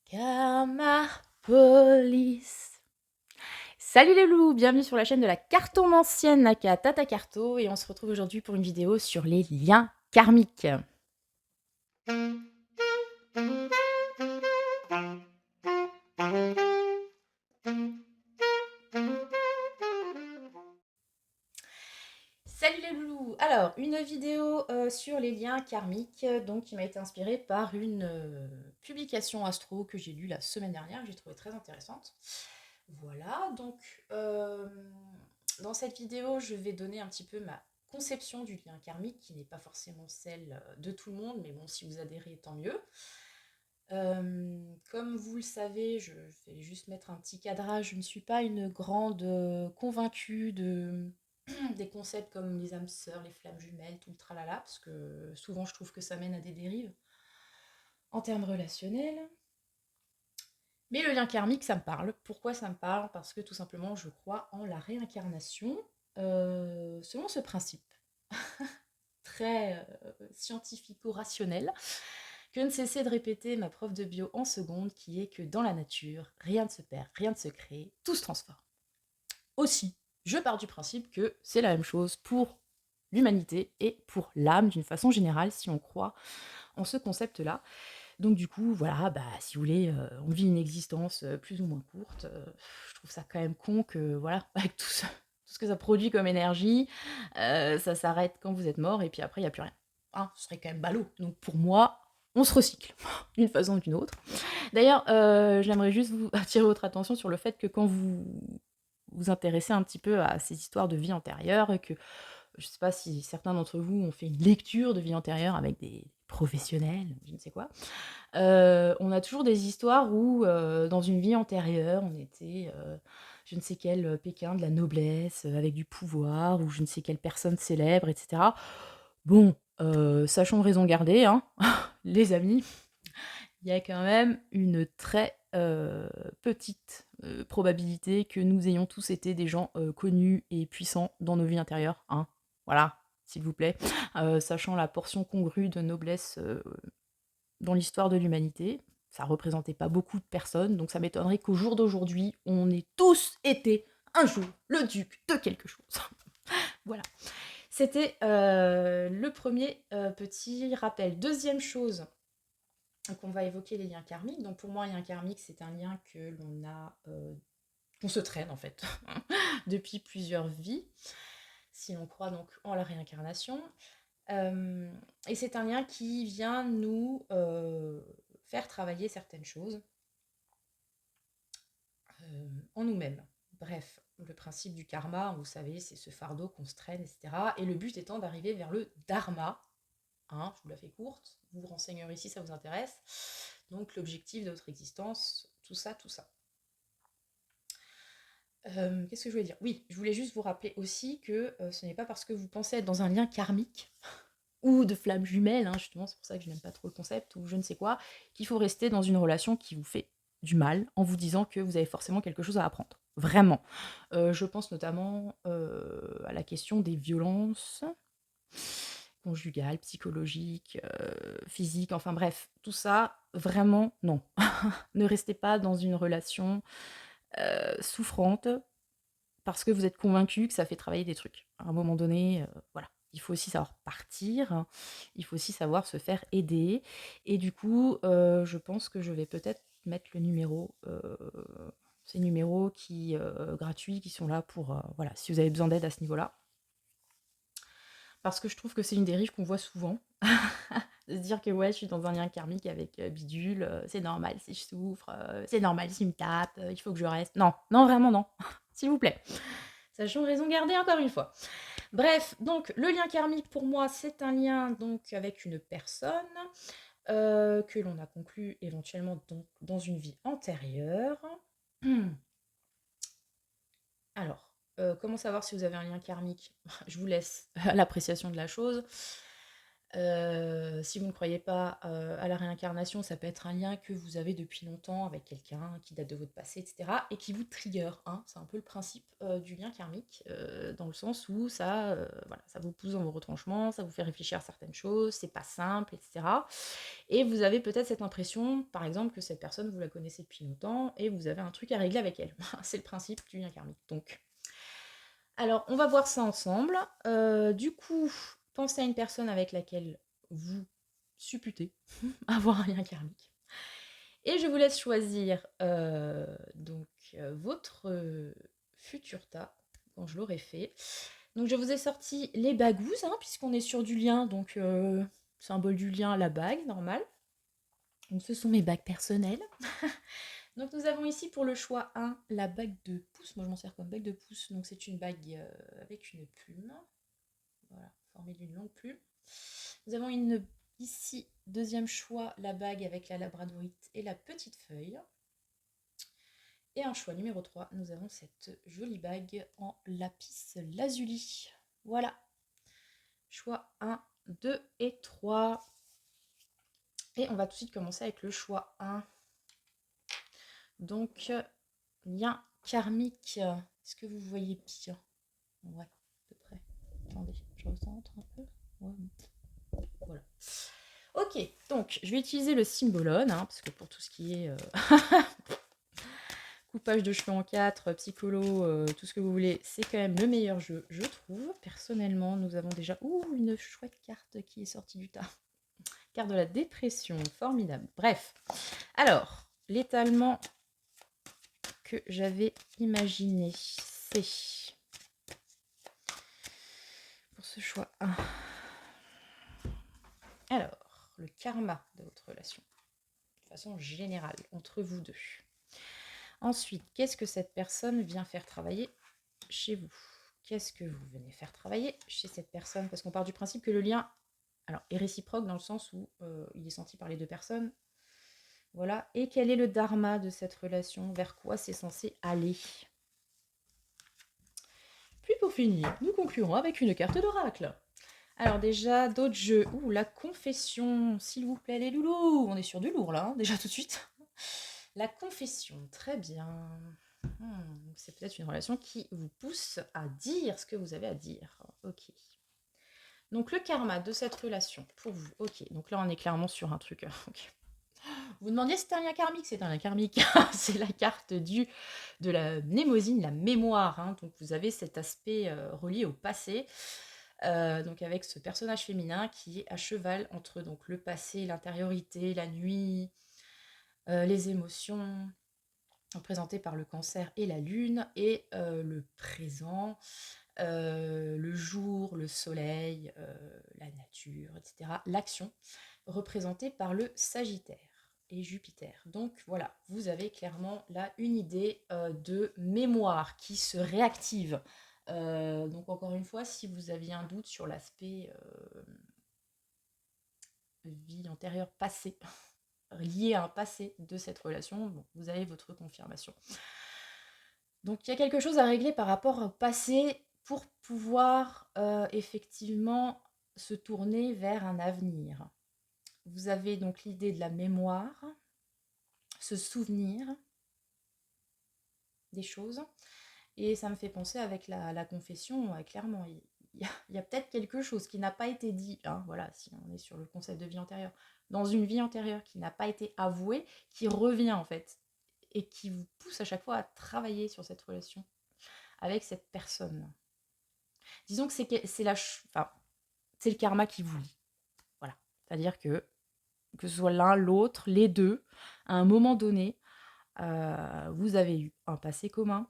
Karma Police. Salut les loups, bienvenue sur la chaîne de la cartomancienne Naka Tata Carto et on se retrouve aujourd'hui pour une vidéo sur les liens karmiques. Salut les loulous. Alors, une vidéo sur les liens karmiques, donc qui m'a été inspirée par une publication astro que j'ai lue la semaine dernière, que j'ai trouvée très intéressante. Voilà, donc dans cette vidéo, je vais donner un petit peu ma conception du lien karmique, qui n'est pas forcément celle de tout le monde, mais bon, si vous adhérez, tant mieux. Comme vous le savez, je vais juste mettre un petit cadrage, je ne suis pas une grande convaincue des concepts comme les âmes sœurs, les flammes jumelles, tout le tralala, parce que souvent je trouve que ça mène à des dérives en termes relationnels. Mais le lien karmique, ça me parle. Pourquoi ça me parle? Parce que tout simplement, je crois en la réincarnation selon ce principe très scientifico-rationnel que ne cessait de répéter ma prof de bio en seconde, qui est que dans la nature, rien ne se perd, rien ne se crée, tout se transforme. Aussi, je pars du principe que c'est la même chose pour l'humanité et pour l'âme d'une façon générale, si on croit en ce concept-là. Donc du coup, voilà, bah, si vous voulez, on vit une existence plus ou moins courte. Je trouve ça quand même con que, voilà, avec tout ce que ça produit comme énergie, ça s'arrête quand vous êtes mort et puis après, il n'y a plus rien. Hein, ce serait quand même ballot. Donc pour moi, on se recycle, d'une façon ou d'une autre. D'ailleurs, j'aimerais juste vous attirer votre attention sur le fait que quand vous vous intéressez un petit peu à ces histoires de vie antérieure, et que je ne sais pas si certains d'entre vous ont fait une lecture de vie antérieure avec des professionnels, je ne sais quoi. On a toujours des histoires où, dans une vie antérieure, on était, je ne sais quel Pékin de la noblesse, avec du pouvoir, ou je ne sais quelle personne célèbre, et cetera. Bon, sachons raison garder, hein, les amis. Il y a quand même une très petite probabilité que nous ayons tous été des gens connus et puissants dans nos vies intérieures. Hein. Voilà, s'il vous plaît. Sachant la portion congrue de noblesse dans l'histoire de l'humanité, ça représentait pas beaucoup de personnes, donc ça m'étonnerait qu'au jour d'aujourd'hui, on ait tous été un jour le duc de quelque chose. Voilà. C'était le premier petit rappel. Deuxième chose, donc on va évoquer les liens karmiques. Donc pour moi, un lien karmique, c'est un lien que l'on a, qu'on se traîne en fait, depuis plusieurs vies, si l'on croit donc en la réincarnation. Et c'est un lien qui vient nous faire travailler certaines choses en nous-mêmes. Bref, le principe du karma, vous savez, c'est ce fardeau qu'on se traîne, etc. Et le but étant d'arriver vers le dharma. Hein, je vous la fais courte, vous vous renseignerez si ça vous intéresse. Donc l'objectif de votre existence, tout ça, tout ça. Qu'est-ce que je voulais dire? Oui, je voulais juste vous rappeler aussi que ce n'est pas parce que vous pensez être dans un lien karmique ou de flammes jumelles, hein, justement, c'est pour ça que je n'aime pas trop le concept, ou je ne sais quoi, qu'il faut rester dans une relation qui vous fait du mal en vous disant que vous avez forcément quelque chose à apprendre. Vraiment. Je pense notamment à la question des violences conjugales, psychologiques, physiques, enfin bref, tout ça, vraiment, non. Ne restez pas dans une relation souffrante parce que vous êtes convaincu que ça fait travailler des trucs. À un moment donné, voilà. Il faut aussi savoir partir, il faut aussi savoir se faire aider. Et du coup, je pense que je vais peut-être mettre le numéro, ces numéros qui, gratuits, qui sont là pour, voilà, si vous avez besoin d'aide à ce niveau-là. Parce que je trouve que c'est une dérive qu'on voit souvent. De se dire que ouais, je suis dans un lien karmique avec bidule, c'est normal si je souffre, c'est normal s'il me tape, il faut que je reste. Non, non, vraiment non. S'il vous plaît. Sachons raison garder encore une fois. Bref, donc le lien karmique pour moi, c'est un lien donc avec une personne que l'on a conclu éventuellement donc, dans une vie antérieure. Alors, comment savoir si vous avez un lien karmique? Je vous laisse à l'appréciation de la chose. Si vous ne croyez pas à la réincarnation, ça peut être un lien que vous avez depuis longtemps avec quelqu'un qui date de votre passé, etc. et qui vous trigger, hein. C'est un peu le principe du lien karmique, dans le sens où ça, voilà, ça vous pousse dans vos retranchements, ça vous fait réfléchir à certaines choses, c'est pas simple, etc. Et vous avez peut-être cette impression, par exemple, que cette personne, vous la connaissez depuis longtemps et vous avez un truc à régler avec elle. C'est le principe du lien karmique. Donc, alors, on va voir ça ensemble. Du coup, pensez à une personne avec laquelle vous supputez avoir un lien karmique. Et je vous laisse choisir votre futur tas quand je l'aurai fait. Donc, je vous ai sorti les bagouzes, hein, puisqu'on est sur du lien, donc symbole du lien, la bague, normal. Donc, ce sont mes bagues personnelles. Donc nous avons ici pour le choix 1 la bague de pouce. Moi je m'en sers comme bague de pouce. Donc c'est une bague avec une plume. Voilà, formée d'une longue plume. Nous avons ici, deuxième choix, la bague avec la labradorite et la petite feuille. Et un choix numéro 3, nous avons cette jolie bague en lapis lazuli. Voilà. Choix 1, 2 et 3. Et on va tout de suite commencer avec le choix 1. Donc, lien karmique. Est-ce que vous voyez bien? Ouais, à peu près. Attendez, je recentre un peu. Ouais. Voilà. Ok, donc je vais utiliser le Symbolone, hein, parce que pour tout ce qui est coupage de cheveux en 4, psycholo, tout ce que vous voulez, c'est quand même le meilleur jeu, je trouve. Personnellement, nous avons déjà une chouette carte qui est sortie du tas. Carte de la dépression, formidable. Bref, alors, l'étalement que j'avais imaginé, c'est pour ce choix 1. Alors, le karma de votre relation, de façon générale, entre vous deux. Ensuite, qu'est-ce que cette personne vient faire travailler chez vous? Qu'est-ce que vous venez faire travailler chez cette personne? Parce qu'on part du principe que le lien est réciproque dans le sens où il est senti par les deux personnes. Voilà. Et quel est le dharma de cette relation? Vers quoi c'est censé aller? Puis pour finir, nous conclurons avec une carte d'oracle. Alors déjà, d'autres jeux. Ouh, la confession, s'il vous plaît les loulous. On est sur du lourd là, hein, déjà tout de suite. La confession, très bien. C'est peut-être une relation qui vous pousse à dire ce que vous avez à dire. Ok. Donc le karma de cette relation, pour vous. Ok, donc là on est clairement sur un truc. Okay. Vous demandiez si c'était un lien karmique, c'est un lien karmique. C'est la carte de la mnémosine, la mémoire. Hein. Donc vous avez cet aspect relié au passé. Donc avec ce personnage féminin qui est à cheval entre donc, le passé, l'intériorité, la nuit, les émotions, représentées par le cancer et la lune, et le présent, le jour, le soleil, la nature, etc. L'action, représentée par le Sagittaire et Jupiter. Donc voilà, vous avez clairement là une idée de mémoire qui se réactive. Donc encore une fois, si vous aviez un doute sur l'aspect vie antérieure passée, lié à un passé de cette relation, bon, vous avez votre confirmation. Donc il y a quelque chose à régler par rapport au passé pour pouvoir effectivement se tourner vers un avenir. Vous avez donc l'idée de la mémoire, se souvenir des choses. Et ça me fait penser avec la confession, clairement, il y a peut-être quelque chose qui n'a pas été dit, hein, voilà, si on est sur le concept de vie antérieure, dans une vie antérieure qui n'a pas été avouée, qui revient en fait, et qui vous pousse à chaque fois à travailler sur cette relation avec cette personne. Disons que c'est le karma qui vous lie. Voilà. C'est-à-dire que ce soit l'un, l'autre, les deux, à un moment donné, vous avez eu un passé commun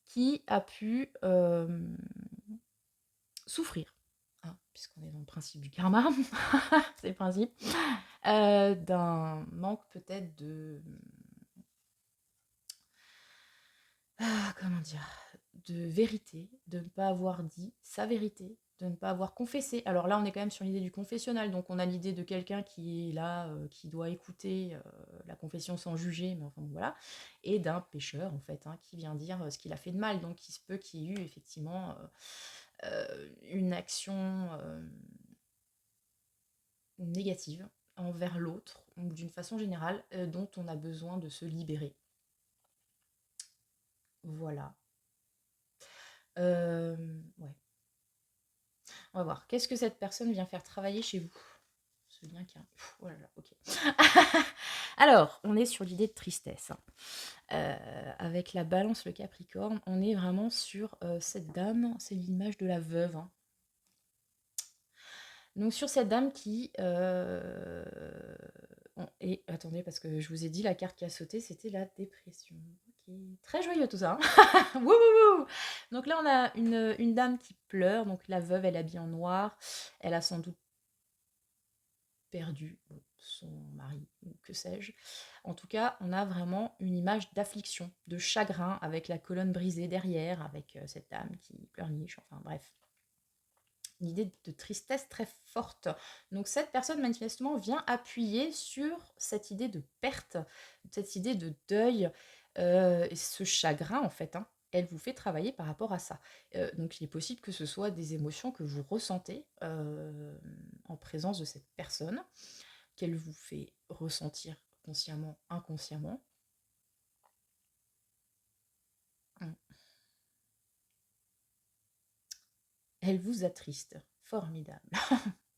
qui a pu souffrir, hein, puisqu'on est dans le principe du karma, c'est le principe, d'un manque peut-être de... comment dire, de vérité, de ne pas avoir dit sa vérité, de ne pas avoir confessé. Alors là, on est quand même sur l'idée du confessionnal, donc on a l'idée de quelqu'un qui est là, qui doit écouter la confession sans juger, mais enfin voilà, et d'un pécheur en fait, hein, qui vient dire ce qu'il a fait de mal, donc il se peut qu'il y ait eu effectivement une action négative envers l'autre, ou d'une façon générale, dont on a besoin de se libérer. Voilà. Ouais. On va voir. Qu'est-ce que cette personne vient faire travailler chez vous? Ce lien qui a... Oh là là, ok. Alors, on est sur l'idée de tristesse. Avec la balance, le capricorne, on est vraiment sur cette dame, c'est l'image de la veuve. Hein. Donc sur cette dame qui... Et attendez, parce que je vous ai dit, la carte qui a sauté, c'était la dépression. Ok. Très joyeux tout ça. Hein. Wouh, wouh, wouh. Donc là, on a une dame qui pleure. Donc la veuve, elle est habillée en noir. Elle a sans doute perdu son mari, ou que sais-je. En tout cas, on a vraiment une image d'affliction, de chagrin, avec la colonne brisée derrière, avec cette dame qui pleurniche, enfin bref. Une idée de tristesse très forte. Donc cette personne, manifestement, vient appuyer sur cette idée de perte, cette idée de deuil, et ce chagrin, en fait, hein. Elle vous fait travailler par rapport à ça. Donc il est possible que ce soit des émotions que vous ressentez en présence de cette personne, qu'elle vous fait ressentir consciemment, inconsciemment. Elle vous attriste. Formidable.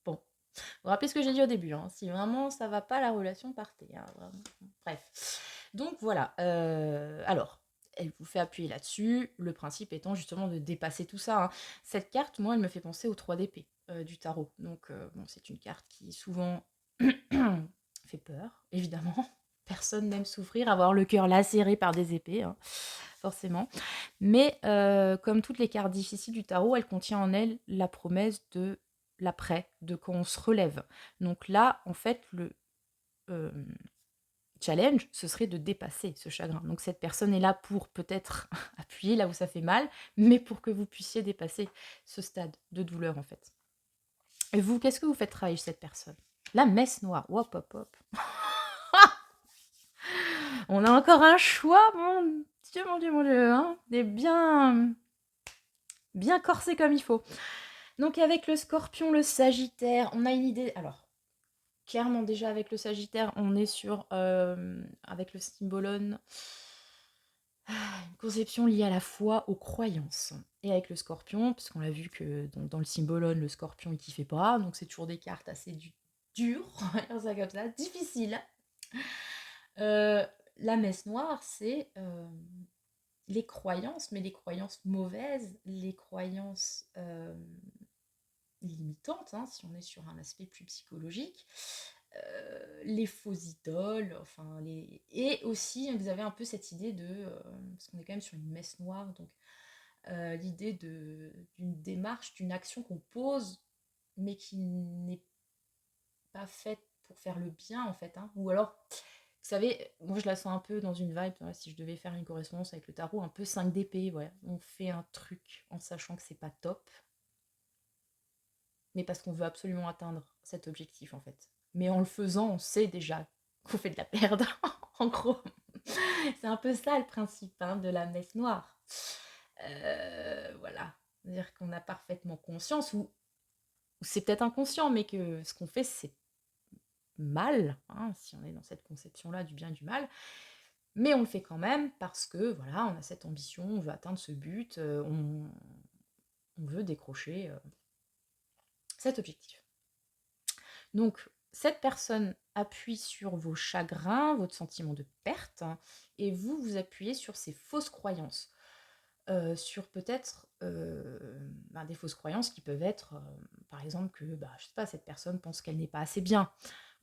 Bon, vous vous rappelez ce que j'ai dit au début, hein. Si vraiment ça va pas, la relation, partez. Hein, vraiment. Bref. Donc voilà. Alors, elle vous fait appuyer là-dessus, le principe étant justement de dépasser tout ça. Hein. Cette carte, moi, elle me fait penser aux 3 d'épée du tarot. Donc, bon, c'est une carte qui souvent fait peur, évidemment. Personne n'aime souffrir, avoir le cœur lacéré par des épées, hein, forcément. Mais comme toutes les cartes difficiles du tarot, elle contient en elle la promesse de l'après, de quand on se relève. Donc là, en fait, le euh, challenge, ce serait de dépasser ce chagrin. Donc cette personne est là pour peut-être appuyer là où ça fait mal, mais pour que vous puissiez dépasser ce stade de douleur, en fait. Et vous, qu'est-ce que vous faites travailler cette personne? La messe noire. Hop, hop, hop. On a encore un choix, mon Dieu, mon Dieu, mon Dieu. Hein, des bien corsé comme il faut. Donc avec le scorpion, le sagittaire, on a une idée... Alors, clairement déjà avec le sagittaire, on est sur... avec le symbolone, une conception liée à la foi, aux croyances. Et avec le scorpion, puisqu'on l'a vu que dans le symbolone, le scorpion, il kiffait pas, donc c'est toujours des cartes assez dures, on va dire ça comme ça, difficiles. La messe noire, c'est les croyances, mais les croyances mauvaises, les croyances limitantes, hein, si on est sur un aspect plus psychologique, les faux idoles, enfin et aussi vous avez un peu cette idée de, parce qu'on est quand même sur une messe noire, donc l'idée d'une démarche, d'une action qu'on pose, mais qui n'est pas faite pour faire le bien en fait, hein. Ou alors, vous savez, moi je la sens un peu dans une vibe, voilà, si je devais faire une correspondance avec le tarot, un peu 5 d'épée, ouais. On fait un truc en sachant que c'est pas top, mais parce qu'on veut absolument atteindre cet objectif en fait. Mais en le faisant, on sait déjà qu'on fait de la merde, en gros. C'est un peu ça le principe, hein, de la messe noire. Voilà. C'est-à-dire qu'on a parfaitement conscience, ou c'est peut-être inconscient, mais que ce qu'on fait, c'est mal, hein, si on est dans cette conception-là du bien et du mal. Mais on le fait quand même parce que, voilà, on a cette ambition, on veut atteindre ce but, on veut décrocher cet objectif. Donc, cette personne appuie sur vos chagrins, votre sentiment de perte, hein, et vous appuyez sur ces fausses croyances. Sur peut-être des fausses croyances qui peuvent être, par exemple, que je sais pas, cette personne pense qu'elle n'est pas assez bien,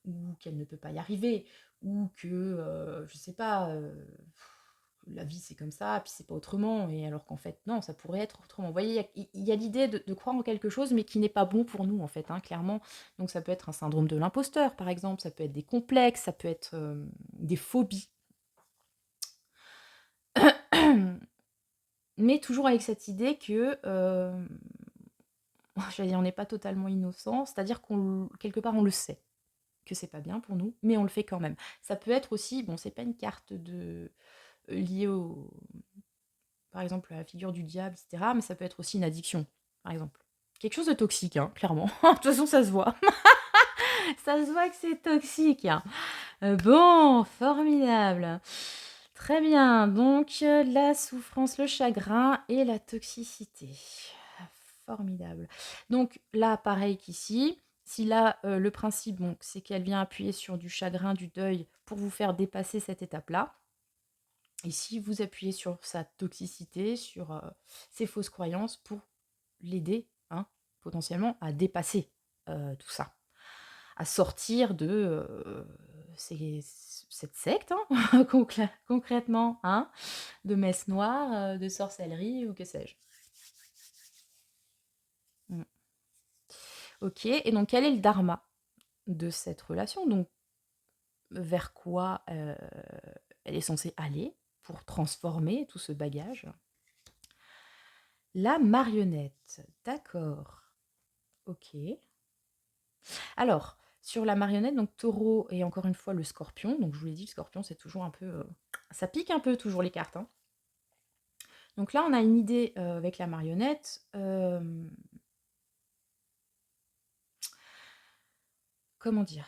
ou qu'elle ne peut pas y arriver, ou que, je sais pas, la vie c'est comme ça, puis c'est pas autrement, et alors qu'en fait, non, ça pourrait être autrement. Vous voyez, il y a l'idée de croire en quelque chose, mais qui n'est pas bon pour nous, en fait, hein, clairement. Donc ça peut être un syndrome de l'imposteur, par exemple, ça peut être des complexes, ça peut être des phobies. Mais toujours avec cette idée que, j'allais dire, on n'est pas totalement innocent, c'est-à-dire quelque part on le sait que c'est pas bien pour nous, mais on le fait quand même. Ça peut être aussi, bon, c'est pas une carte liée par exemple, à la figure du diable, etc., mais ça peut être aussi une addiction, par exemple. Quelque chose de toxique, hein, clairement. De toute façon, ça se voit. Ça se voit que c'est toxique, hein. Bon, formidable. Très bien, donc la souffrance, le chagrin et la toxicité. Formidable. Donc là, pareil qu'ici, si là, le principe, bon, c'est qu'elle vient appuyer sur du chagrin, du deuil pour vous faire dépasser cette étape-là. Et si vous appuyez sur sa toxicité, sur ses fausses croyances pour l'aider, hein, potentiellement, à dépasser tout ça, à sortir de cette secte, hein, concrètement, hein, de messe noire, de sorcellerie ou que sais-je. Mm. Ok, et donc quel est le dharma de cette relation? Donc vers quoi elle est censée aller pour transformer tout ce bagage? La marionnette, d'accord. Ok. Alors, sur la marionnette, donc taureau et encore une fois le scorpion. Donc je vous l'ai dit, le scorpion, c'est toujours un peu... ça pique un peu toujours les cartes, hein. Donc là, on a une idée avec la marionnette. Comment dire?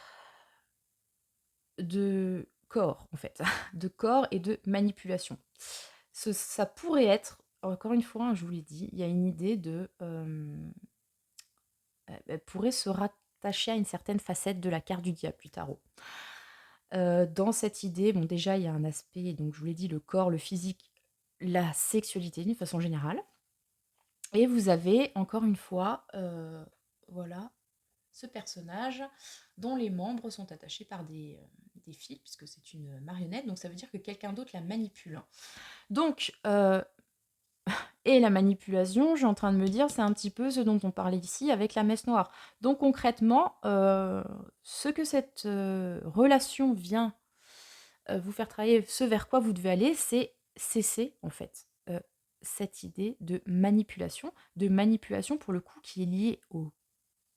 De corps, en fait. De corps et de manipulation. Ça pourrait être, encore une fois, hein, je vous l'ai dit, il y a une idée de... elle pourrait se rattacher à une certaine facette de la carte du diable du tarot. Dans cette idée, bon, déjà, il y a un aspect, donc je vous l'ai dit, le corps, le physique, la sexualité d'une façon générale. Et vous avez, encore une fois, voilà, ce personnage dont les membres sont attachés par des fils, puisque c'est une marionnette, donc ça veut dire que quelqu'un d'autre la manipule. Donc, et la manipulation, je suis en train de me dire, c'est un petit peu ce dont on parlait ici avec la messe noire. Donc concrètement, ce que cette relation vient vous faire travailler, ce vers quoi vous devez aller, c'est cesser en fait cette idée de manipulation pour le coup qui est liée au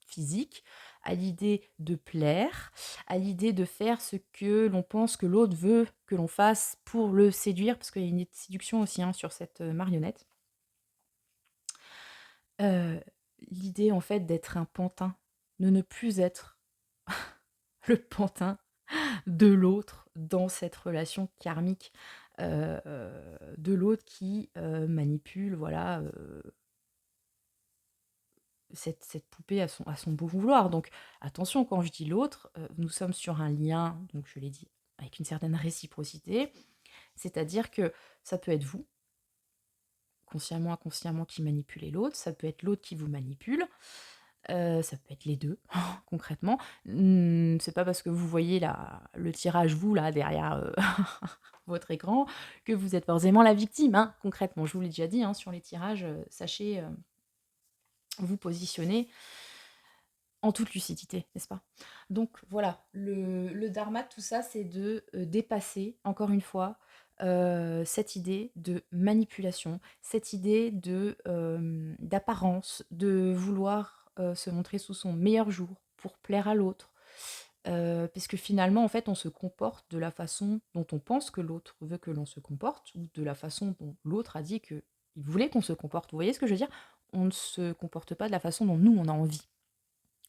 physique, à l'idée de plaire, à l'idée de faire ce que l'on pense que l'autre veut que l'on fasse pour le séduire, parce qu'il y a une séduction aussi hein, sur cette marionnette. L'idée en fait d'être un pantin, de ne plus être le pantin de l'autre dans cette relation karmique, de l'autre qui manipule, voilà, cette poupée à son beau vouloir. Donc attention, quand je dis l'autre, nous sommes sur un lien, donc je l'ai dit, avec une certaine réciprocité, c'est-à-dire que ça peut être vous, consciemment, inconsciemment, qui manipulez l'autre, ça peut être l'autre qui vous manipule, ça peut être les deux, concrètement. C'est pas parce que vous voyez le tirage, vous, là, derrière votre écran, que vous êtes forcément la victime, hein, concrètement. Je vous l'ai déjà dit, hein, sur les tirages, sachez vous positionner en toute lucidité, n'est-ce pas? Donc voilà, le dharma de tout ça, c'est de dépasser, encore une fois, cette idée de manipulation, cette idée d'apparence, de vouloir se montrer sous son meilleur jour pour plaire à l'autre. Puisque finalement, en fait, on se comporte de la façon dont on pense que l'autre veut que l'on se comporte, ou de la façon dont l'autre a dit qu'il voulait qu'on se comporte. Vous voyez ce que je veux dire? On ne se comporte pas de la façon dont nous, on a envie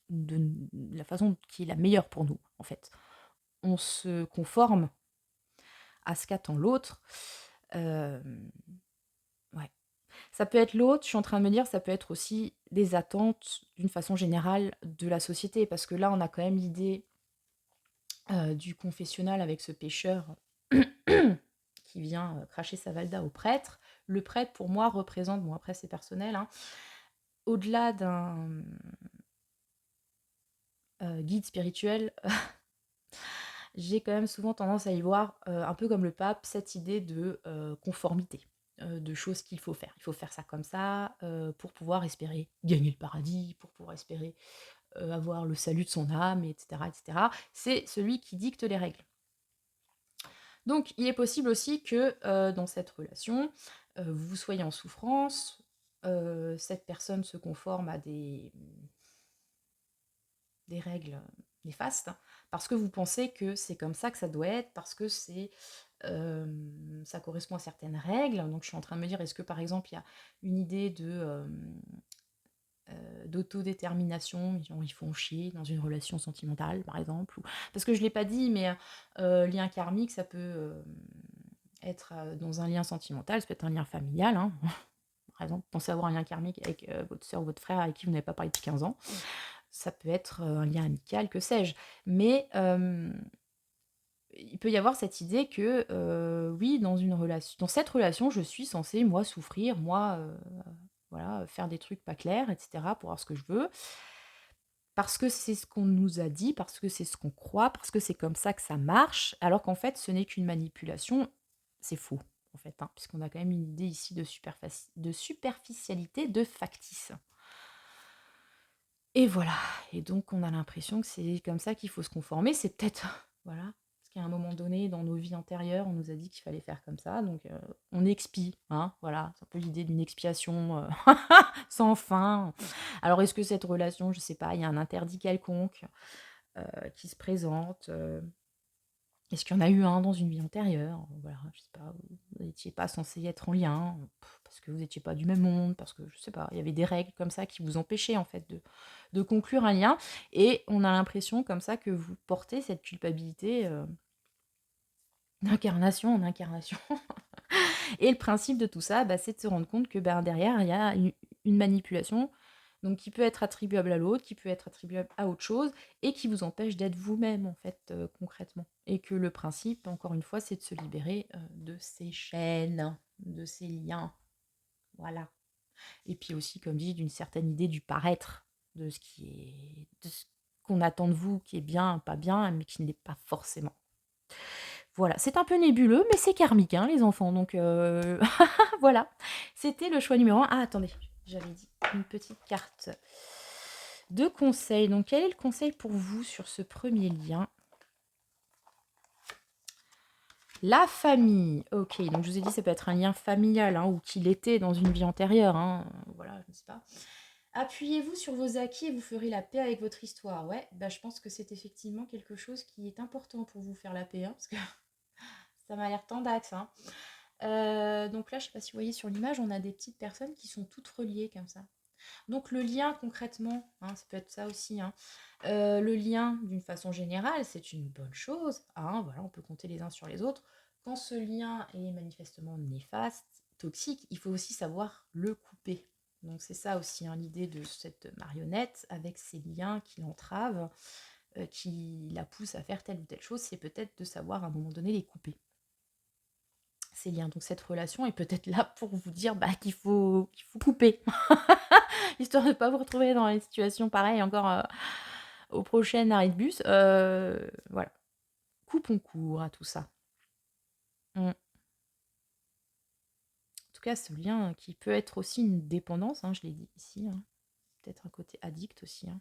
de la façon qui est la meilleure pour nous, en fait. On se conforme à ce qu'attend l'autre. Ouais. Ça peut être l'autre, je suis en train de me dire, ça peut être aussi des attentes d'une façon générale de la société, parce que là, on a quand même l'idée du confessionnal avec ce pêcheur qui vient cracher sa valda au prêtre. Le prêtre, pour moi, représente, bon après c'est personnel, hein, au-delà d'un guide spirituel, j'ai quand même souvent tendance à y voir, un peu comme le pape, cette idée de conformité, de choses qu'il faut faire. Il faut faire ça comme ça pour pouvoir espérer gagner le paradis, pour pouvoir espérer avoir le salut de son âme, etc., etc. C'est celui qui dicte les règles. Donc il est possible aussi que dans cette relation, vous soyez en souffrance, cette personne se conforme à des règles néfastes, parce que vous pensez que c'est comme ça que ça doit être, parce que ça correspond à certaines règles. Donc je suis en train de me dire, est-ce que par exemple il y a une idée de d'autodétermination, ils font chier dans une relation sentimentale, par exemple. Parce que je ne l'ai pas dit, mais lien karmique, ça peut être dans un lien sentimental, ça peut être un lien familial. Hein. Par exemple, pensez avoir un lien karmique avec votre soeur ou votre frère avec qui vous n'avez pas parlé depuis 15 ans. Ça peut être un lien amical, que sais-je. Mais il peut y avoir cette idée que, oui, dans cette relation, je suis censée, moi, souffrir, moi, voilà, faire des trucs pas clairs, etc., pour avoir ce que je veux. Parce que c'est ce qu'on nous a dit, parce que c'est ce qu'on croit, parce que c'est comme ça que ça marche, alors qu'en fait, ce n'est qu'une manipulation. C'est faux, en fait, hein, puisqu'on a quand même une idée ici de superficialité, de factice. Et voilà. Et donc, on a l'impression que c'est comme ça qu'il faut se conformer. C'est peut-être, voilà, parce qu'à un moment donné, dans nos vies antérieures, on nous a dit qu'il fallait faire comme ça. Donc, on expie, hein, voilà. C'est un peu l'idée d'une expiation sans fin. Alors, est-ce que cette relation, je sais pas, il y a un interdit quelconque qui se présente est-ce qu'il y en a eu un dans une vie antérieure? Voilà, je sais pas, vous n'étiez pas censé être en lien, parce que vous n'étiez pas du même monde, parce que je sais pas, il y avait des règles comme ça qui vous empêchaient en fait de conclure un lien. Et on a l'impression comme ça que vous portez cette culpabilité d'incarnation en incarnation. Et le principe de tout ça, bah, c'est de se rendre compte que derrière, il y a une manipulation donc qui peut être attribuable à l'autre, qui peut être attribuable à autre chose, et qui vous empêche d'être vous-même, en fait, concrètement. Et que le principe, encore une fois, c'est de se libérer de ces chaînes, de ces liens. Voilà. Et puis aussi, comme dit, d'une certaine idée du paraître, de ce qu'on attend de vous, qui est bien, pas bien, mais qui ne l'est pas forcément. Voilà, c'est un peu nébuleux, mais c'est karmique, hein, les enfants. Donc voilà, c'était le choix numéro 1. Ah, attendez, j'avais dit une petite carte de conseil. Donc, quel est le conseil pour vous sur ce premier lien? La famille. Ok, donc je vous ai dit, ça peut être un lien familial, hein, ou qu'il était dans une vie antérieure. Hein, voilà, je ne sais pas. Appuyez-vous sur vos acquis et vous ferez la paix avec votre histoire. Ouais, bah, je pense que c'est effectivement quelque chose qui est important pour vous faire la paix, hein, parce que ça m'a l'air tendax. Hein. Donc là, je ne sais pas si vous voyez sur l'image, on a des petites personnes qui sont toutes reliées comme ça. Donc le lien concrètement, hein, ça peut être ça aussi. Hein. Le lien, d'une façon générale, c'est une bonne chose. Hein, voilà, on peut compter les uns sur les autres. Quand ce lien est manifestement néfaste, toxique, il faut aussi savoir le couper. Donc c'est ça aussi hein, l'idée de cette marionnette avec ces liens qui l'entravent, qui la poussent à faire telle ou telle chose, c'est peut-être de savoir à un moment donné les couper. Ces liens. Donc cette relation est peut-être là pour vous dire bah, qu'il faut couper. Histoire de ne pas vous retrouver dans une situation pareille encore au prochain arrêt de bus. Voilà. Coupons court à tout ça. En tout cas, ce lien qui peut être aussi une dépendance, hein, je l'ai dit ici. Hein. Peut-être un côté addict aussi. Hein.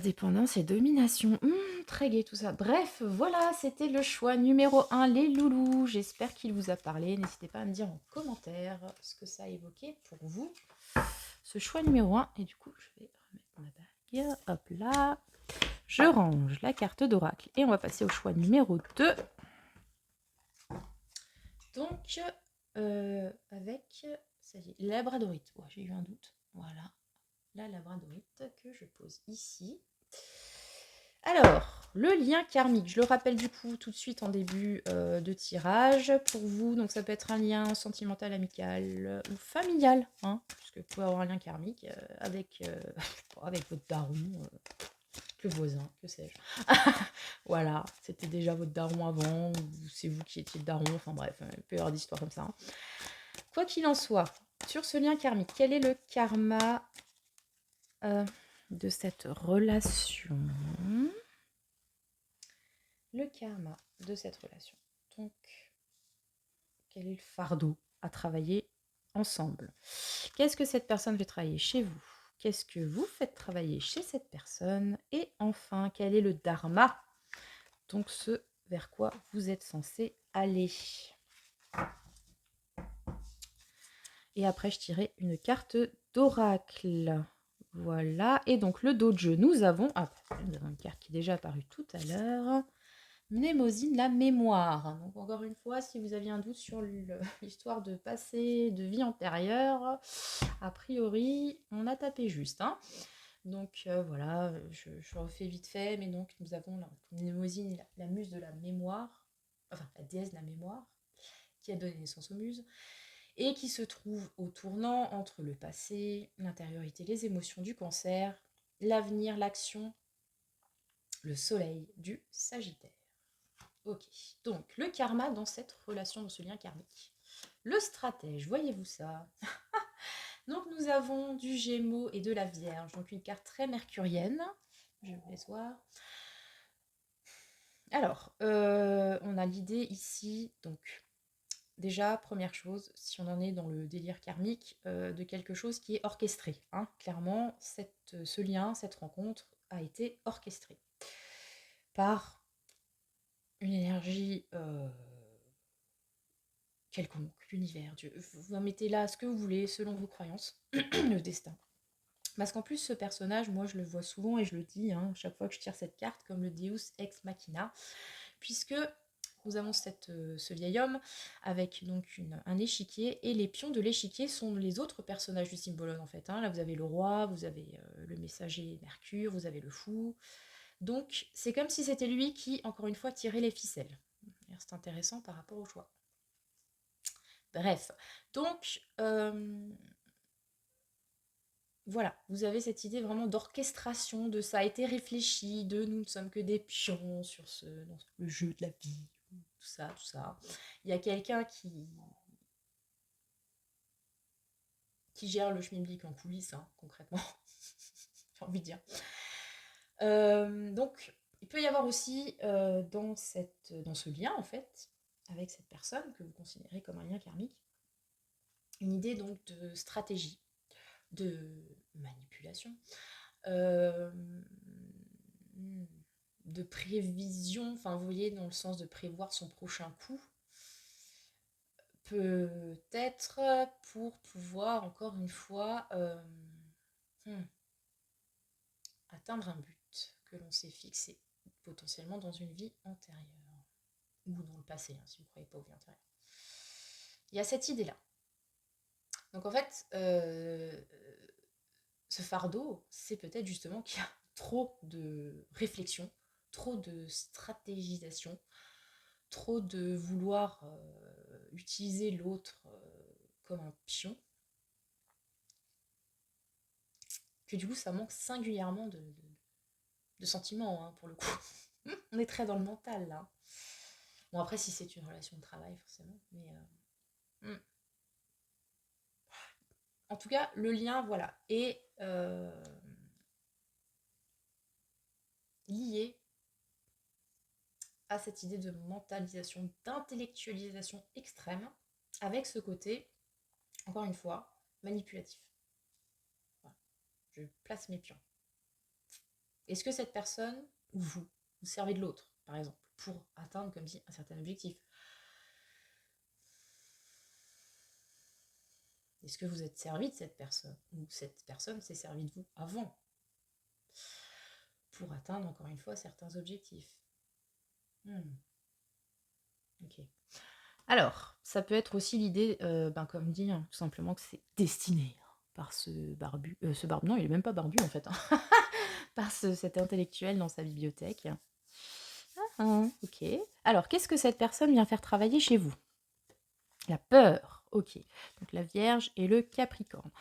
Dépendance et domination. Très gai tout ça. Bref, voilà, c'était le choix numéro 1, les loulous. J'espère qu'il vous a parlé. N'hésitez pas à me dire en commentaire ce que ça a évoqué pour vous. Ce choix numéro 1. Et du coup, je vais remettre ma bague. Hop là. Je range la carte d'oracle. Et on va passer au choix numéro 2. Donc, avec, ça y est, labradorite. Ouais, j'ai eu un doute. Voilà. La labradorite que je pose ici. Alors, le lien karmique, je le rappelle du coup tout de suite en début de tirage pour vous. Donc ça peut être un lien sentimental, amical ou familial, hein, puisque vous pouvez avoir un lien karmique avec votre daron, le voisin, que sais-je. Voilà, c'était déjà votre daron avant, ou c'est vous qui étiez le daron, enfin bref, il peut y avoir des histoires comme ça. Hein. Quoi qu'il en soit, sur ce lien karmique, quel est le karma de cette relation? Le karma de cette relation. Donc, quel est le fardeau à travailler ensemble? Qu'est-ce que cette personne fait travailler chez vous? Qu'est-ce que vous faites travailler chez cette personne? Et enfin, quel est le dharma? Donc, ce vers quoi vous êtes censé aller. Et après, je tirais une carte d'oracle. Voilà. Et donc, le dos de jeu, nous avons une carte qui est déjà apparue tout à l'heure. Mnémosyne, la mémoire. Donc encore une fois, si vous aviez un doute sur l'histoire de passé, de vie antérieure, a priori, on a tapé juste. Hein. Donc voilà, je refais vite fait, mais donc nous avons la Mnémosyne, la muse de la mémoire, enfin la déesse de la mémoire, qui a donné naissance aux muses, et qui se trouve au tournant entre le passé, l'intériorité, les émotions du cancer, l'avenir, l'action, le soleil du Sagittaire. Ok, donc le karma dans cette relation, dans ce lien karmique. Le stratège, voyez-vous ça? Donc nous avons du Gémeaux et de la Vierge, donc une carte très mercurienne. Je vous laisse voir. Alors, on a l'idée ici, donc déjà, première chose, si on en est dans le délire karmique, de quelque chose qui est orchestré. Hein. Clairement, ce lien, cette rencontre a été orchestrée par une énergie quelconque, l'univers, Dieu. Vous en mettez là ce que vous voulez, selon vos croyances, le destin. Parce qu'en plus, ce personnage, moi, je le vois souvent et je le dis, hein, chaque fois que je tire cette carte, comme le Deus Ex Machina, puisque nous avons ce vieil homme avec donc un échiquier, et les pions de l'échiquier sont les autres personnages du Symbolon, en fait. Hein. Là, vous avez le roi, vous avez le messager Mercure, vous avez le fou. Donc, c'est comme si c'était lui qui, encore une fois, tirait les ficelles. C'est intéressant par rapport au choix. Bref, donc voilà, vous avez cette idée vraiment d'orchestration, de ça a été réfléchi, de nous ne sommes que des pions dans le jeu de la vie, tout ça, tout ça. Il y a quelqu'un qui gère le schmilblick en coulisses, hein, concrètement, j'ai envie de dire. Donc, il peut y avoir aussi dans ce lien, en fait, avec cette personne que vous considérez comme un lien karmique, une idée donc de stratégie, de manipulation, euh, de prévision, enfin vous voyez dans le sens de prévoir son prochain coup, peut-être pour pouvoir encore une fois atteindre un but que l'on s'est fixé, potentiellement dans une vie antérieure, ou dans le passé, hein, si vous ne croyez pas aux vies antérieures. Il y a cette idée-là. Donc en fait, ce fardeau, c'est peut-être justement qu'il y a trop de réflexion, trop de stratégisation, trop de vouloir utiliser l'autre comme un pion, que du coup ça manque singulièrement de sentiments, hein, pour le coup. On est très dans le mental là. Bon après si c'est une relation de travail forcément, mais en tout cas le lien voilà est lié à cette idée de mentalisation, d'intellectualisation extrême, avec ce côté, encore une fois, manipulatif. Voilà. Je place mes pions. Est-ce que cette personne, ou vous servez de l'autre, par exemple, pour atteindre, comme dit, un certain objectif? Est-ce que vous êtes servi de cette personne, ou cette personne s'est servie de vous avant, pour atteindre, encore une fois, certains objectifs? Ok. Alors, ça peut être aussi l'idée, comme dit, hein, tout simplement que c'est destiné par ce barbu. Non, il est même pas barbu en fait. Hein. Par cet intellectuel dans sa bibliothèque. Ok. Alors, qu'est-ce que cette personne vient faire travailler chez vous? La peur. Ok. Donc la Vierge et le Capricorne.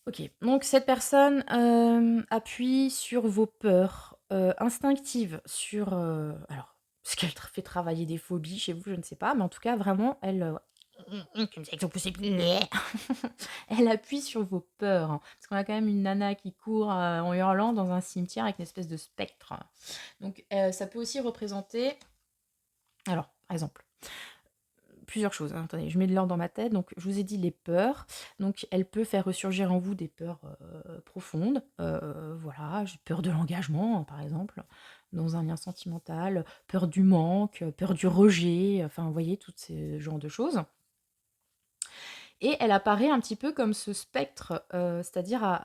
Ok. Donc cette personne appuie sur vos peurs instinctives, sur... alors, ce qu'elle fait travailler des phobies chez vous, je ne sais pas, mais en tout cas, vraiment, elle... Elle appuie sur vos peurs. Hein, parce qu'on a quand même une nana qui court en hurlant dans un cimetière avec une espèce de spectre. Donc ça peut aussi représenter... Alors, par exemple, plusieurs choses. Hein. Attendez, je mets de l'ordre dans ma tête. Donc, je vous ai dit les peurs. Donc, elle peut faire ressurgir en vous des peurs profondes. Voilà, j'ai peur de l'engagement, hein, par exemple, dans un lien sentimental, peur du manque, peur du rejet. Enfin, vous voyez, tout ce genre de choses. Et elle apparaît un petit peu comme ce spectre, c'est-à-dire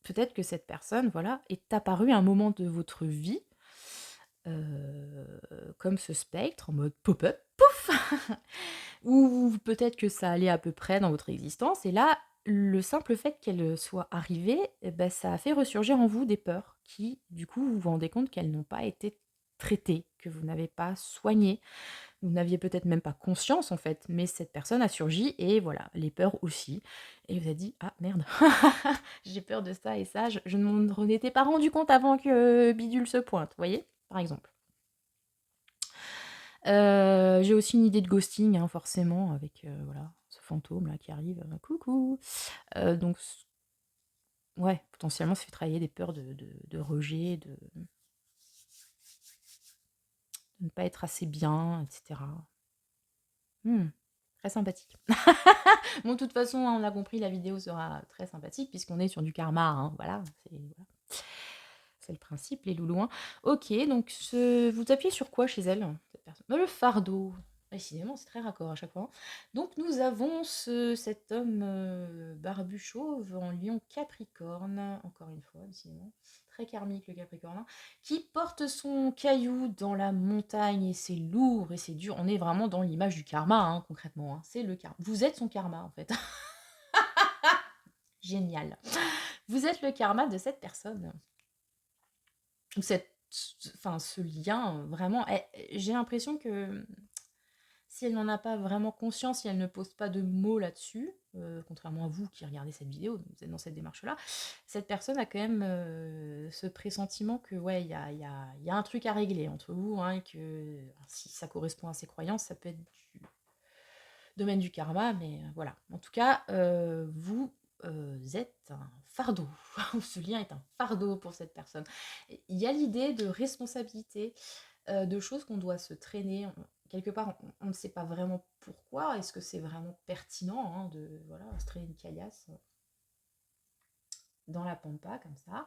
peut-être que cette personne, voilà, est apparue à un moment de votre vie comme ce spectre, en mode pop-up, pouf ou peut-être que ça allait à peu près dans votre existence et là, le simple fait qu'elle soit arrivée et bah, ça a fait ressurgir en vous des peurs qui, du coup, vous vous rendez compte qu'elles n'ont pas été traitées, que vous n'avez pas soignées. Vous n'aviez peut-être même pas conscience, en fait, mais cette personne a surgi et voilà, les peurs aussi et vous avez dit: «Ah merde, j'ai peur de ça et ça, je ne m'en étais pas rendu compte avant que bidule se pointe», vous voyez? Par exemple. J'ai aussi une idée de ghosting, hein, forcément avec, voilà, ce fantôme là qui arrive, «Coucou!» donc ouais, potentiellement ça fait travailler des peurs de rejet, de ne pas être assez bien et cetera. Mmh, très sympathique. Bon, de toute façon, hein, on a compris, la vidéo sera très sympathique puisqu'on est sur du karma, hein, voilà, c'est le principe, les loulous, hein. OK, donc vous appuyez sur quoi chez elle, cette personne? Bah, le fardeau. Décidément, c'est très raccord à chaque fois, hein. Donc nous avons cet homme, barbu chauve en lion capricorne, encore une fois, décidément, très karmique le capricorne, hein, qui porte son caillou dans la montagne et c'est lourd et c'est dur. On est vraiment dans l'image du karma, hein, concrètement, hein. C'est le karma. Vous êtes son karma, en fait. Génial. Vous êtes le karma de cette personne. Cette enfin, ce lien, vraiment, j'ai l'impression que si elle n'en a pas vraiment conscience, si elle ne pose pas de mots là-dessus, contrairement à vous qui regardez cette vidéo, donc vous êtes dans cette démarche-là, cette personne a quand même, ce pressentiment que, ouais, il y a un truc à régler entre vous, hein, et que si ça correspond à ses croyances, ça peut être du domaine du karma, mais voilà. En tout cas, vous êtes un fardeau. Ce lien est un fardeau pour cette personne. Il y a l'idée de responsabilité, de choses qu'on doit se traîner. Quelque part, on ne sait pas vraiment pourquoi. Est-ce que c'est vraiment pertinent, hein, de voilà, se traîner une caillasse dans la pampa comme ça.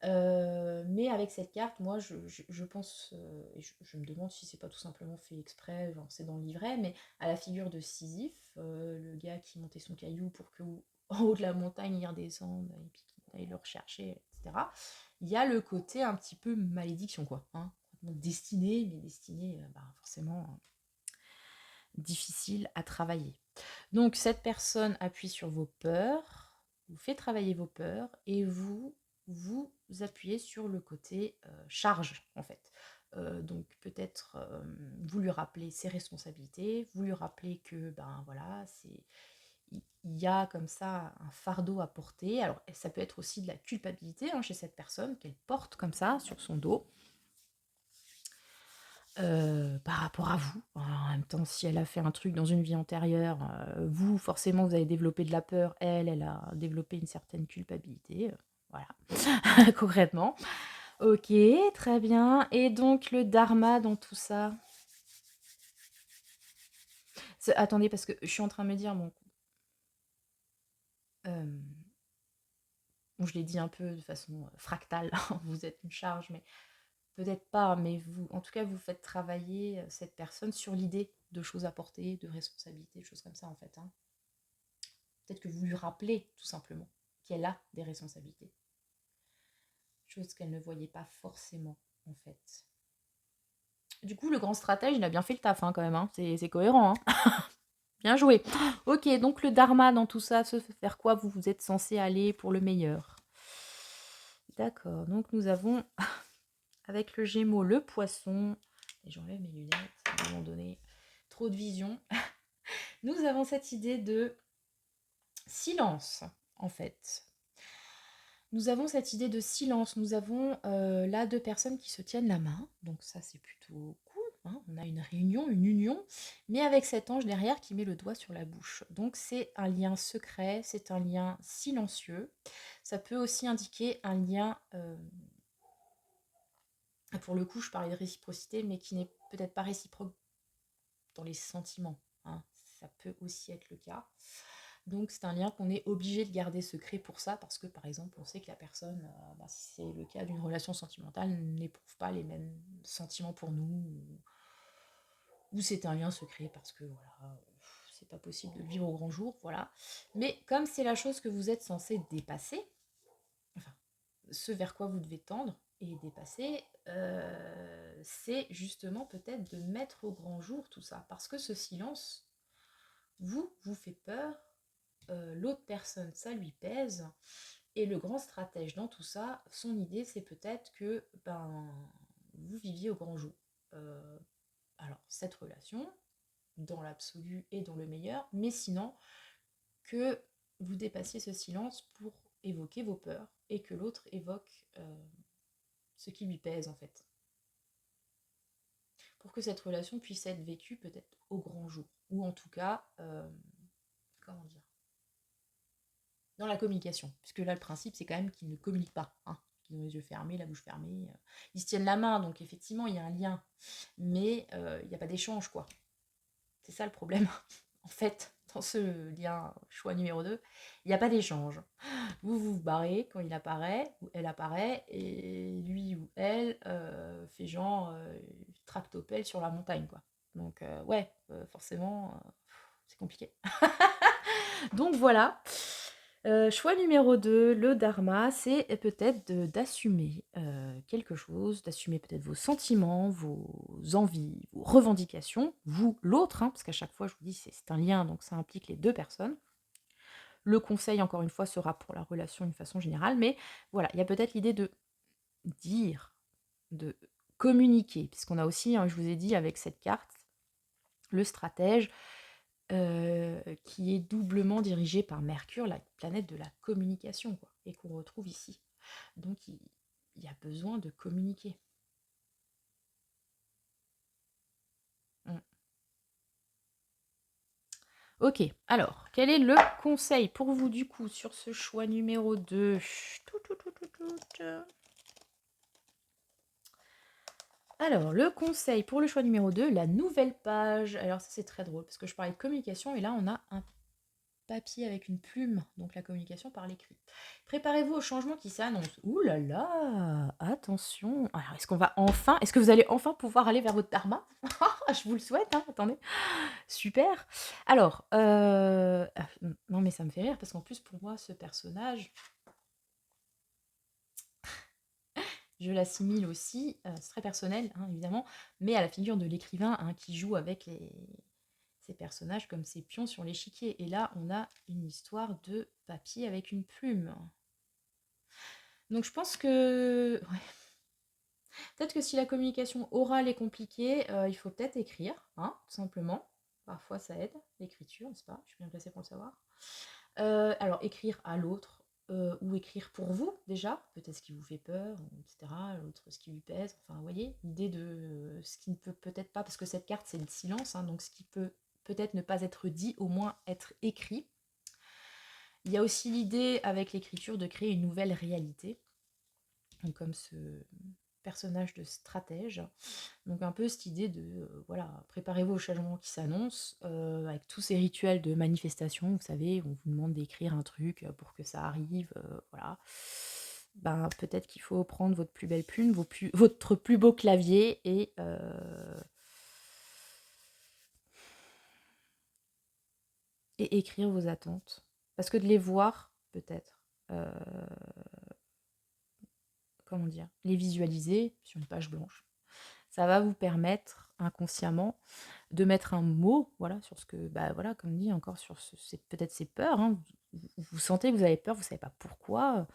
Mais avec cette carte, moi, je pense, et je me demande si c'est pas tout simplement fait exprès, genre c'est dans le livret, mais à la figure de Sisyphe, le gars qui montait son caillou pour que en haut de la montagne il redescende et puis qu'il aille le rechercher, etc. Il y a le côté un petit peu malédiction, quoi, hein, destiné, mais destiné, bah, forcément difficile à travailler. Donc cette personne appuie sur vos peurs, vous fait travailler vos peurs et vous appuyez sur le côté charge en fait. Donc peut-être vous lui rappelez ses responsabilités, vous lui rappelez que ben voilà, il y a comme ça un fardeau à porter. Alors ça peut être aussi de la culpabilité, hein, chez cette personne qu'elle porte comme ça sur son dos. Par rapport à vous. En même temps, si elle a fait un truc dans une vie antérieure, vous, forcément, vous avez développé de la peur. Elle a développé une certaine culpabilité. Voilà, concrètement. Ok, très bien. Et donc, le dharma dans tout ça. Attendez, parce que je suis en train de me dire, bon, bon je l'ai dit un peu de façon fractale, vous êtes une charge, mais peut-être pas, mais vous, en tout cas, vous faites travailler cette personne sur l'idée de choses à porter, de responsabilités, de choses comme ça, en fait, hein. Peut-être que vous lui rappelez tout simplement qu'elle a des responsabilités. Chose qu'elle ne voyait pas forcément en fait. Du coup, le grand stratège, il a bien fait le taf, hein, quand même, hein. C'est cohérent, hein. Bien joué. Ok, donc le dharma dans tout ça, se faire quoi vous êtes censé aller pour le meilleur. D'accord, donc nous avons avec le Gémeaux le Poisson, et j'enlève mes lunettes à un moment donné, trop de vision. Nous avons cette idée de silence en fait. Nous avons cette idée de silence. Nous avons là deux personnes qui se tiennent la main. Donc ça, c'est plutôt cool, hein. On a une réunion, une union, mais avec cet ange derrière qui met le doigt sur la bouche. Donc c'est un lien secret, c'est un lien silencieux. Ça peut aussi indiquer un lien, pour le coup, je parlais de réciprocité, mais qui n'est peut-être pas réciproque dans les sentiments, hein. Ça peut aussi être le cas. Donc c'est un lien qu'on est obligé de garder secret pour ça, parce que par exemple on sait que la personne, bah, si c'est le cas d'une relation sentimentale, n'éprouve pas les mêmes sentiments pour nous, ou c'est un lien secret parce que voilà, c'est pas possible de le vivre au grand jour, voilà. Mais comme c'est la chose que vous êtes censé dépasser, enfin ce vers quoi vous devez tendre et dépasser, c'est justement peut-être de mettre au grand jour tout ça. Parce que ce silence, vous fait peur, l'autre personne, ça lui pèse. Et le grand stratège dans tout ça, son idée, c'est peut-être que vous viviez au grand jour. Alors, cette relation, dans l'absolu et dans le meilleur, mais sinon, que vous dépassiez ce silence pour évoquer vos peurs et que l'autre évoque ce qui lui pèse en fait. Pour que cette relation puisse être vécue peut-être au grand jour. Ou en tout cas, comment dire, dans la communication. Puisque là, le principe, c'est quand même qu'ils ne communiquent pas. Hein. Qu'ils ont les yeux fermés, la bouche fermée. Ils se tiennent la main, donc effectivement, il y a un lien. Mais il n'y a pas d'échange, quoi. C'est ça le problème. En fait, dans ce lien choix numéro 2, il n'y a pas d'échange. Vous vous barrez quand il apparaît, ou elle apparaît, et lui ou elle fait genre tractopelle sur la montagne, quoi. Donc ouais, forcément, c'est compliqué. Donc voilà. Choix numéro 2, le dharma, c'est peut-être d'assumer quelque chose, d'assumer peut-être vos sentiments, vos envies, vos revendications, vous, l'autre, hein, parce qu'à chaque fois, je vous dis, c'est un lien, donc ça implique les deux personnes. Le conseil, encore une fois, sera pour la relation d'une façon générale, mais voilà, il y a peut-être l'idée de dire, de communiquer, puisqu'on a aussi, hein, je vous ai dit, avec cette carte, le stratège, qui est doublement dirigé par Mercure, la planète de la communication, quoi, et qu'on retrouve ici. Donc il y a besoin de communiquer. Mm. Ok, alors, quel est le conseil pour vous du coup sur ce choix numéro 2 ? Alors, le conseil pour le choix numéro 2, la nouvelle page. Alors ça c'est très drôle parce que je parlais de communication et là on a un papier avec une plume, donc la communication par l'écrit. Préparez-vous au changement qui s'annonce. Ouh là là, attention. Alors, est-ce que vous allez enfin pouvoir aller vers votre dharma ? Je vous le souhaite, hein, attendez. Super. Alors, non mais ça me fait rire parce qu'en plus pour moi, ce personnage, je l'assimile aussi, c'est très personnel, hein, évidemment, mais à la figure de l'écrivain hein, qui joue avec ces personnages comme ces pions sur l'échiquier. Et là, on a une histoire de papier avec une plume. Donc je pense que... ouais. Peut-être que si la communication orale est compliquée, il faut peut-être écrire, hein, tout simplement. Parfois ça aide, l'écriture, n'est-ce pas ? Je suis bien placée pour le savoir. Alors écrire à l'autre, ou écrire pour vous déjà, peut-être ce qui vous fait peur, etc. L'autre ce qui lui pèse, enfin vous voyez, l'idée de ce qui ne peut peut-être pas, parce que cette carte c'est le silence, hein, donc ce qui peut peut-être ne pas être dit, au moins être écrit. Il y a aussi l'idée avec l'écriture de créer une nouvelle réalité, donc comme ce personnage de stratège. Donc un peu cette idée de, voilà, préparez-vous au changement qui s'annonce, avec tous ces rituels de manifestation, vous savez, on vous demande d'écrire un truc pour que ça arrive, voilà. Ben, peut-être qu'il faut prendre votre plus belle plume, votre plus beau clavier et écrire vos attentes. Parce que de les voir, peut-être, comment dire, les visualiser sur une page blanche, ça va vous permettre inconsciemment de mettre un mot, voilà, sur ce que, bah voilà, comme dit encore sur peut-être ces peurs. Hein. Vous sentez que vous avez peur, vous savez pas pourquoi.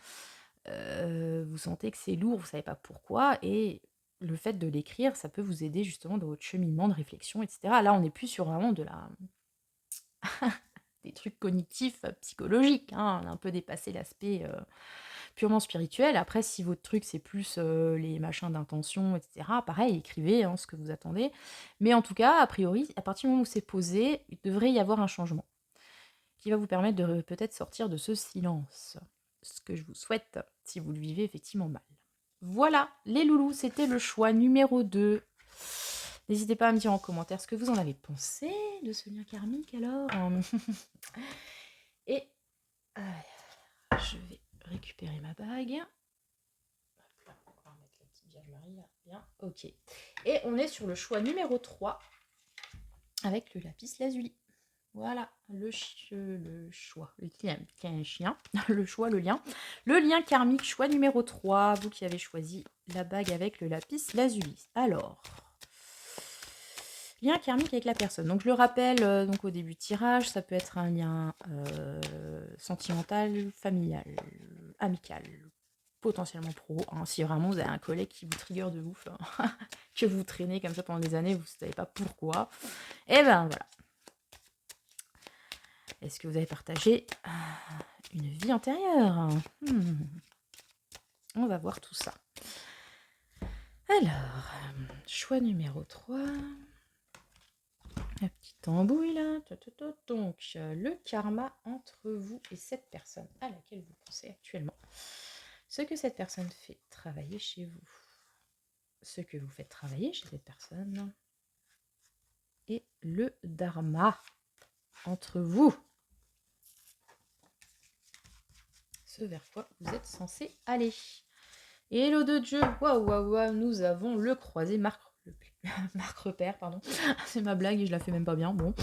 Vous sentez que c'est lourd, vous savez pas pourquoi. Et le fait de l'écrire, ça peut vous aider justement dans votre cheminement de réflexion, etc. Là, on n'est plus sur vraiment des trucs cognitifs, psychologiques. Hein. On a un peu dépassé l'aspect purement spirituel. Après, si votre truc, c'est plus les machins d'intention, etc., pareil, écrivez hein, ce que vous attendez. Mais en tout cas, a priori, à partir du moment où c'est posé, il devrait y avoir un changement qui va vous permettre de peut-être sortir de ce silence. Ce que je vous souhaite si vous le vivez effectivement mal. Voilà, les loulous, c'était le choix numéro 2. N'hésitez pas à me dire en commentaire ce que vous en avez pensé de ce lien karmique alors. Et je vais récupérer ma bague. Hop là, on va remettre la petite Vierge Marie là. Bien, ok. Et on est sur le choix numéro 3 avec le lapis lazuli. Voilà, le choix, le chien, le choix, le lien. Le lien karmique, choix numéro 3, vous qui avez choisi la bague avec le lapis lazuli. Alors, lien karmique avec la personne. Donc je le rappelle donc au début du tirage, ça peut être un lien sentimental, familial, amical, potentiellement pro. Hein, si vraiment vous avez un collègue qui vous trigger de ouf, hein, que vous traînez comme ça pendant des années, vous ne savez pas pourquoi. Et ben voilà. Est-ce que vous avez partagé une vie antérieure? On va voir tout ça. Alors, choix numéro 3. La petite embouille là. Donc, le karma entre vous et cette personne à laquelle vous pensez actuellement. Ce que cette personne fait travailler chez vous. Ce que vous faites travailler chez cette personne. Et le dharma entre vous. Ce vers quoi vous êtes censé aller. Hello de Dieu, waouh, nous avons le croisé Marc Repère, pardon. C'est ma blague et je la fais même pas bien, bon.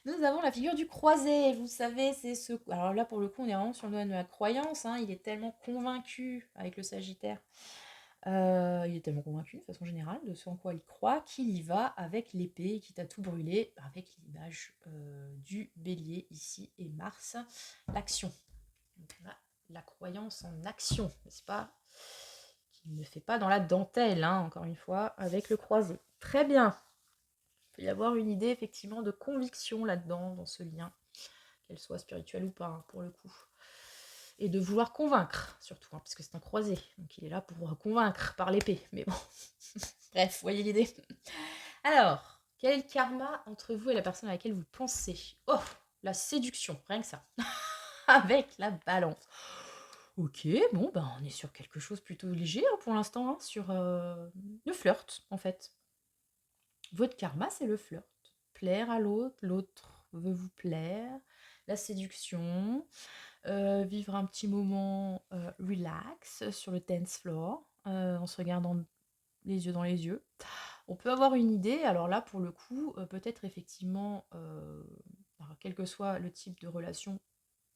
Nous avons la figure du croisé, vous savez, c'est ce... Alors là, pour le coup, on est vraiment sur le domaine de la croyance, hein. Il est tellement convaincu avec le Sagittaire. Il est tellement convaincu, de façon générale, de ce en quoi il croit, qu'il y va avec l'épée, quitte à tout brûler, avec l'image du bélier ici, et Mars, l'action. Donc on a la croyance en action, n'est-ce pas? Qui ne fait pas dans la dentelle, hein, encore une fois, avec le croisé. Très bien. Il peut y avoir une idée, effectivement, de conviction là-dedans, dans ce lien, qu'elle soit spirituelle ou pas, hein, pour le coup. Et de vouloir convaincre, surtout, hein, parce que c'est un croisé. Donc il est là pour convaincre par l'épée. Mais bon, bref, voyez l'idée. Alors, quel est le karma entre vous et la personne à laquelle vous pensez? Oh, la séduction, rien que ça. Avec la balance. Ok, bon, ben on est sur quelque chose plutôt léger hein, pour l'instant, hein, sur le flirt, en fait. Votre karma, c'est le flirt. Plaire à l'autre, l'autre veut vous plaire, la séduction, vivre un petit moment relax sur le dance floor, en se regardant les yeux dans les yeux. On peut avoir une idée, alors là, pour le coup, peut-être effectivement, alors, quel que soit le type de relation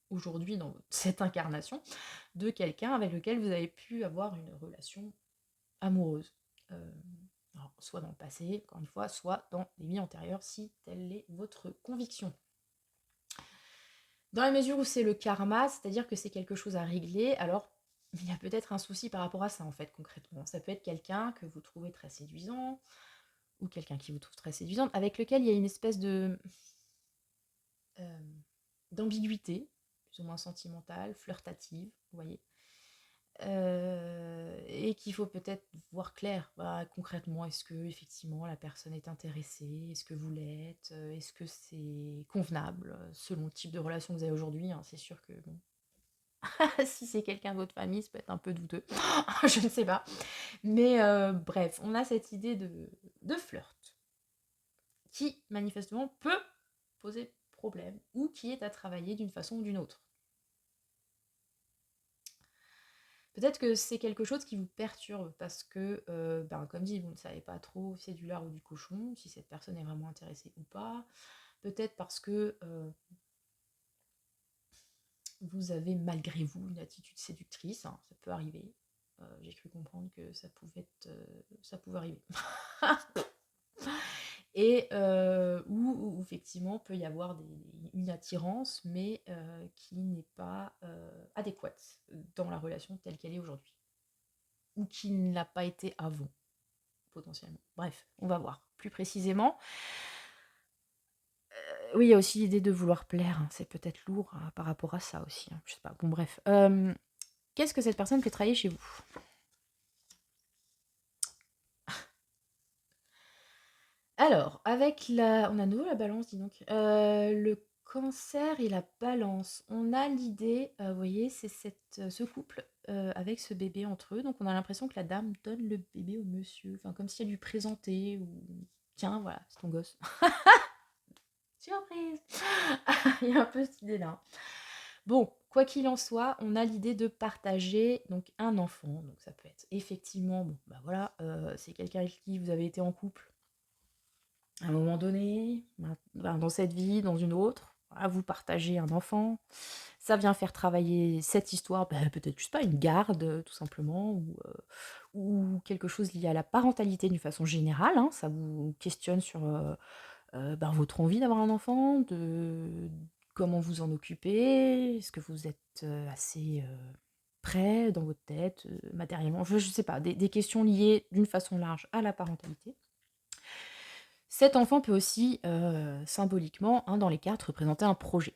aujourd'hui dans cette incarnation, de quelqu'un avec lequel vous avez pu avoir une relation amoureuse. Alors, soit dans le passé, encore une fois, soit dans les vies antérieures, si telle est votre conviction. Dans la mesure où c'est le karma, c'est-à-dire que c'est quelque chose à régler, alors il y a peut-être un souci par rapport à ça, en fait, concrètement. Ça peut être quelqu'un que vous trouvez très séduisant, ou quelqu'un qui vous trouve très séduisante, avec lequel il y a une espèce de d'ambiguïté, plus ou moins sentimentale, flirtative, vous voyez. Et qu'il faut peut-être voir clair. Bah, concrètement, est-ce que effectivement la personne est intéressée? Est-ce que vous l'êtes? Est-ce que c'est convenable selon le type de relation que vous avez aujourd'hui, hein? C'est sûr que bon. Si c'est quelqu'un de votre famille, ça peut être un peu douteux. Je ne sais pas. Mais bref, on a cette idée de flirt qui manifestement peut poser problème ou qui est à travailler d'une façon ou d'une autre. Peut-être que c'est quelque chose qui vous perturbe parce que, comme dit, vous ne savez pas trop si c'est du lard ou du cochon, si cette personne est vraiment intéressée ou pas. Peut-être parce que vous avez malgré vous une attitude séductrice, hein, ça peut arriver. J'ai cru comprendre que ça pouvait arriver. Et où effectivement peut y avoir une attirance, mais qui n'est pas adéquate dans la relation telle qu'elle est aujourd'hui. Ou qui ne l'a pas été avant, potentiellement. Bref, on va voir plus précisément. Oui, il y a aussi l'idée de vouloir plaire, hein, c'est peut-être lourd hein, par rapport à ça aussi, hein, je sais pas, bon bref. Qu'est-ce que cette personne fait travailler chez vous? Alors, avec la... On a de nouveau la balance, dis donc. Le cancer et la balance. On a l'idée, vous voyez, c'est ce couple avec ce bébé entre eux. Donc on a l'impression que la dame donne le bébé au monsieur. Enfin, comme si elle lui présentait ou... Tiens, voilà, c'est ton gosse. Surprise. Il y a un peu cette idée-là. Bon, quoi qu'il en soit, on a l'idée de partager donc un enfant. Donc ça peut être effectivement, bon, bah voilà, c'est quelqu'un avec qui vous avez été en couple À un moment donné, dans cette vie, dans une autre, voilà, vous partagez un enfant, ça vient faire travailler cette histoire, peut-être, je sais pas, une garde, tout simplement, ou quelque chose lié à la parentalité d'une façon générale, hein. Ça vous questionne sur, votre envie d'avoir un enfant, de comment vous en occuper, est-ce que vous êtes, assez, prêt dans votre tête, matériellement? Je sais pas, des questions liées d'une façon large à la parentalité. Cet enfant peut aussi, symboliquement, hein, dans les cartes, représenter un projet.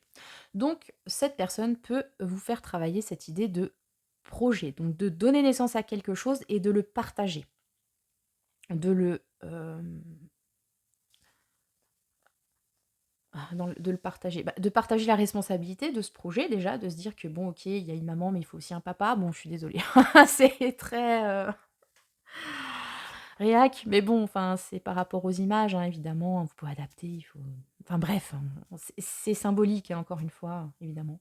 Donc cette personne peut vous faire travailler cette idée de projet, donc de donner naissance à quelque chose et de le partager, de le, de le partager. De partager la responsabilité de ce projet déjà, de se dire que bon OK, il y a une maman, mais il faut aussi un papa. Bon, je suis désolée, c'est très, réac, mais bon, enfin, c'est par rapport aux images, hein, évidemment, vous pouvez adapter, il faut enfin bref, hein, c'est symbolique, hein, encore une fois, évidemment.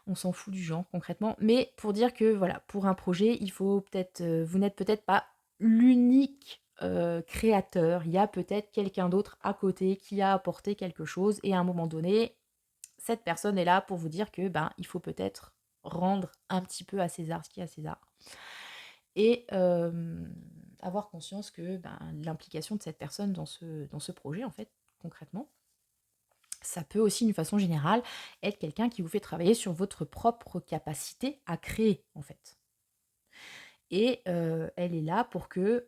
On s'en fout du genre concrètement, mais pour dire que voilà, pour un projet, il faut peut-être, vous n'êtes peut-être pas l'unique, créateur. Il y a peut-être quelqu'un d'autre à côté qui a apporté quelque chose et à un moment donné, cette personne est là pour vous dire que, ben, il faut peut-être rendre un petit peu à César ce qui est à César et avoir conscience que, ben, l'implication de cette personne dans ce projet, en fait, concrètement, ça peut aussi, d'une façon générale, être quelqu'un qui vous fait travailler sur votre propre capacité à créer, en fait. Et elle est là pour que,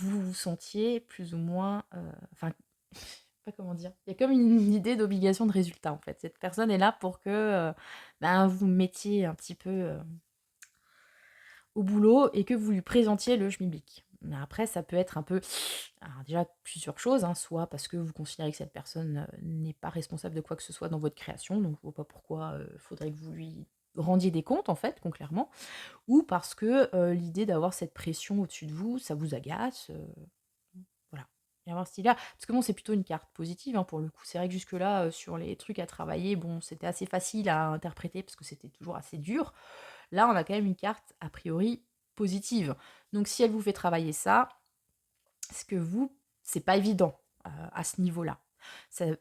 vous vous sentiez plus ou moins, enfin, je sais pas comment dire. Il y a comme une idée d'obligation de résultat, en fait. Cette personne est là pour que, vous mettiez un petit peu, au boulot et que vous lui présentiez le schmilblick. Mais après, ça peut être un peu alors déjà plusieurs choses, hein, soit parce que vous considérez que cette personne, n'est pas responsable de quoi que ce soit dans votre création, donc je vois pas pourquoi, faudrait que vous lui rendiez des comptes, en fait, concrètement. Ou parce que, l'idée d'avoir cette pression au-dessus de vous, ça vous agace, voilà. Il y avoir ce style-là. Parce que bon, c'est plutôt une carte positive, hein, pour le coup. C'est vrai que jusque-là, sur les trucs à travailler, bon, c'était assez facile à interpréter parce que c'était toujours assez dur. Là, on a quand même une carte a priori positive. Donc si elle vous fait travailler ça, c'est que vous, c'est pas évident, à ce niveau-là. Ça peut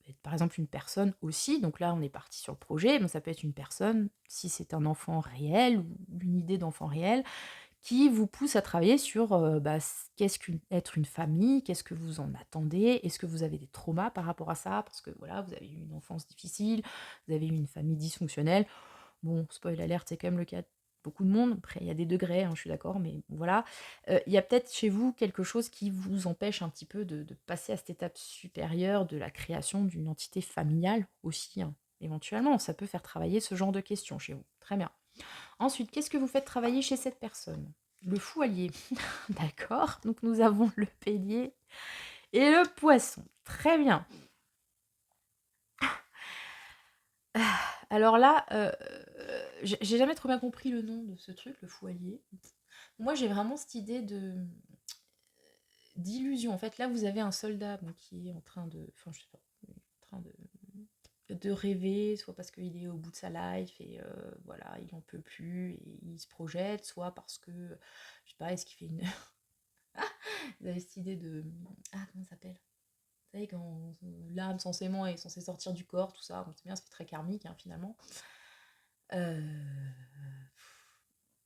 être par exemple une personne aussi, donc là on est parti sur le projet, mais ça peut être une personne, si c'est un enfant réel ou une idée d'enfant réel, qui vous pousse à travailler sur, qu'est-ce qu'être une famille? Qu'est-ce que vous en attendez? Est-ce que vous avez des traumas par rapport à ça? Parce que voilà, vous avez eu une enfance difficile, vous avez eu une famille dysfonctionnelle. Bon, spoil alert, c'est quand même le cas de beaucoup de monde. Après, il y a des degrés, hein, je suis d'accord, mais voilà. Il y a peut-être chez vous quelque chose qui vous empêche un petit peu de passer à cette étape supérieure de la création d'une entité familiale aussi, hein, éventuellement. Ça peut faire travailler ce genre de questions chez vous. Très bien. Ensuite, qu'est-ce que vous faites travailler chez cette personne? Le fou allié. D'accord. Donc nous avons le bélier et le poisson. Très bien. Alors là, j'ai jamais trop bien compris le nom de ce truc, le fou allié. Moi, j'ai vraiment cette idée d'illusion. En fait, là, vous avez un soldat bon, qui est en train de, enfin, je sais pas, en train de rêver, soit parce qu'il est au bout de sa life et voilà, il en peut plus et il se projette, soit parce que, je sais pas, est-ce qu'il fait une, vous avez cette idée de, comment ça s'appelle? Vous savez, quand l'âme censément est censée sortir du corps, tout ça, bon, c'est bien, ça fait très karmique, hein, finalement. Euh,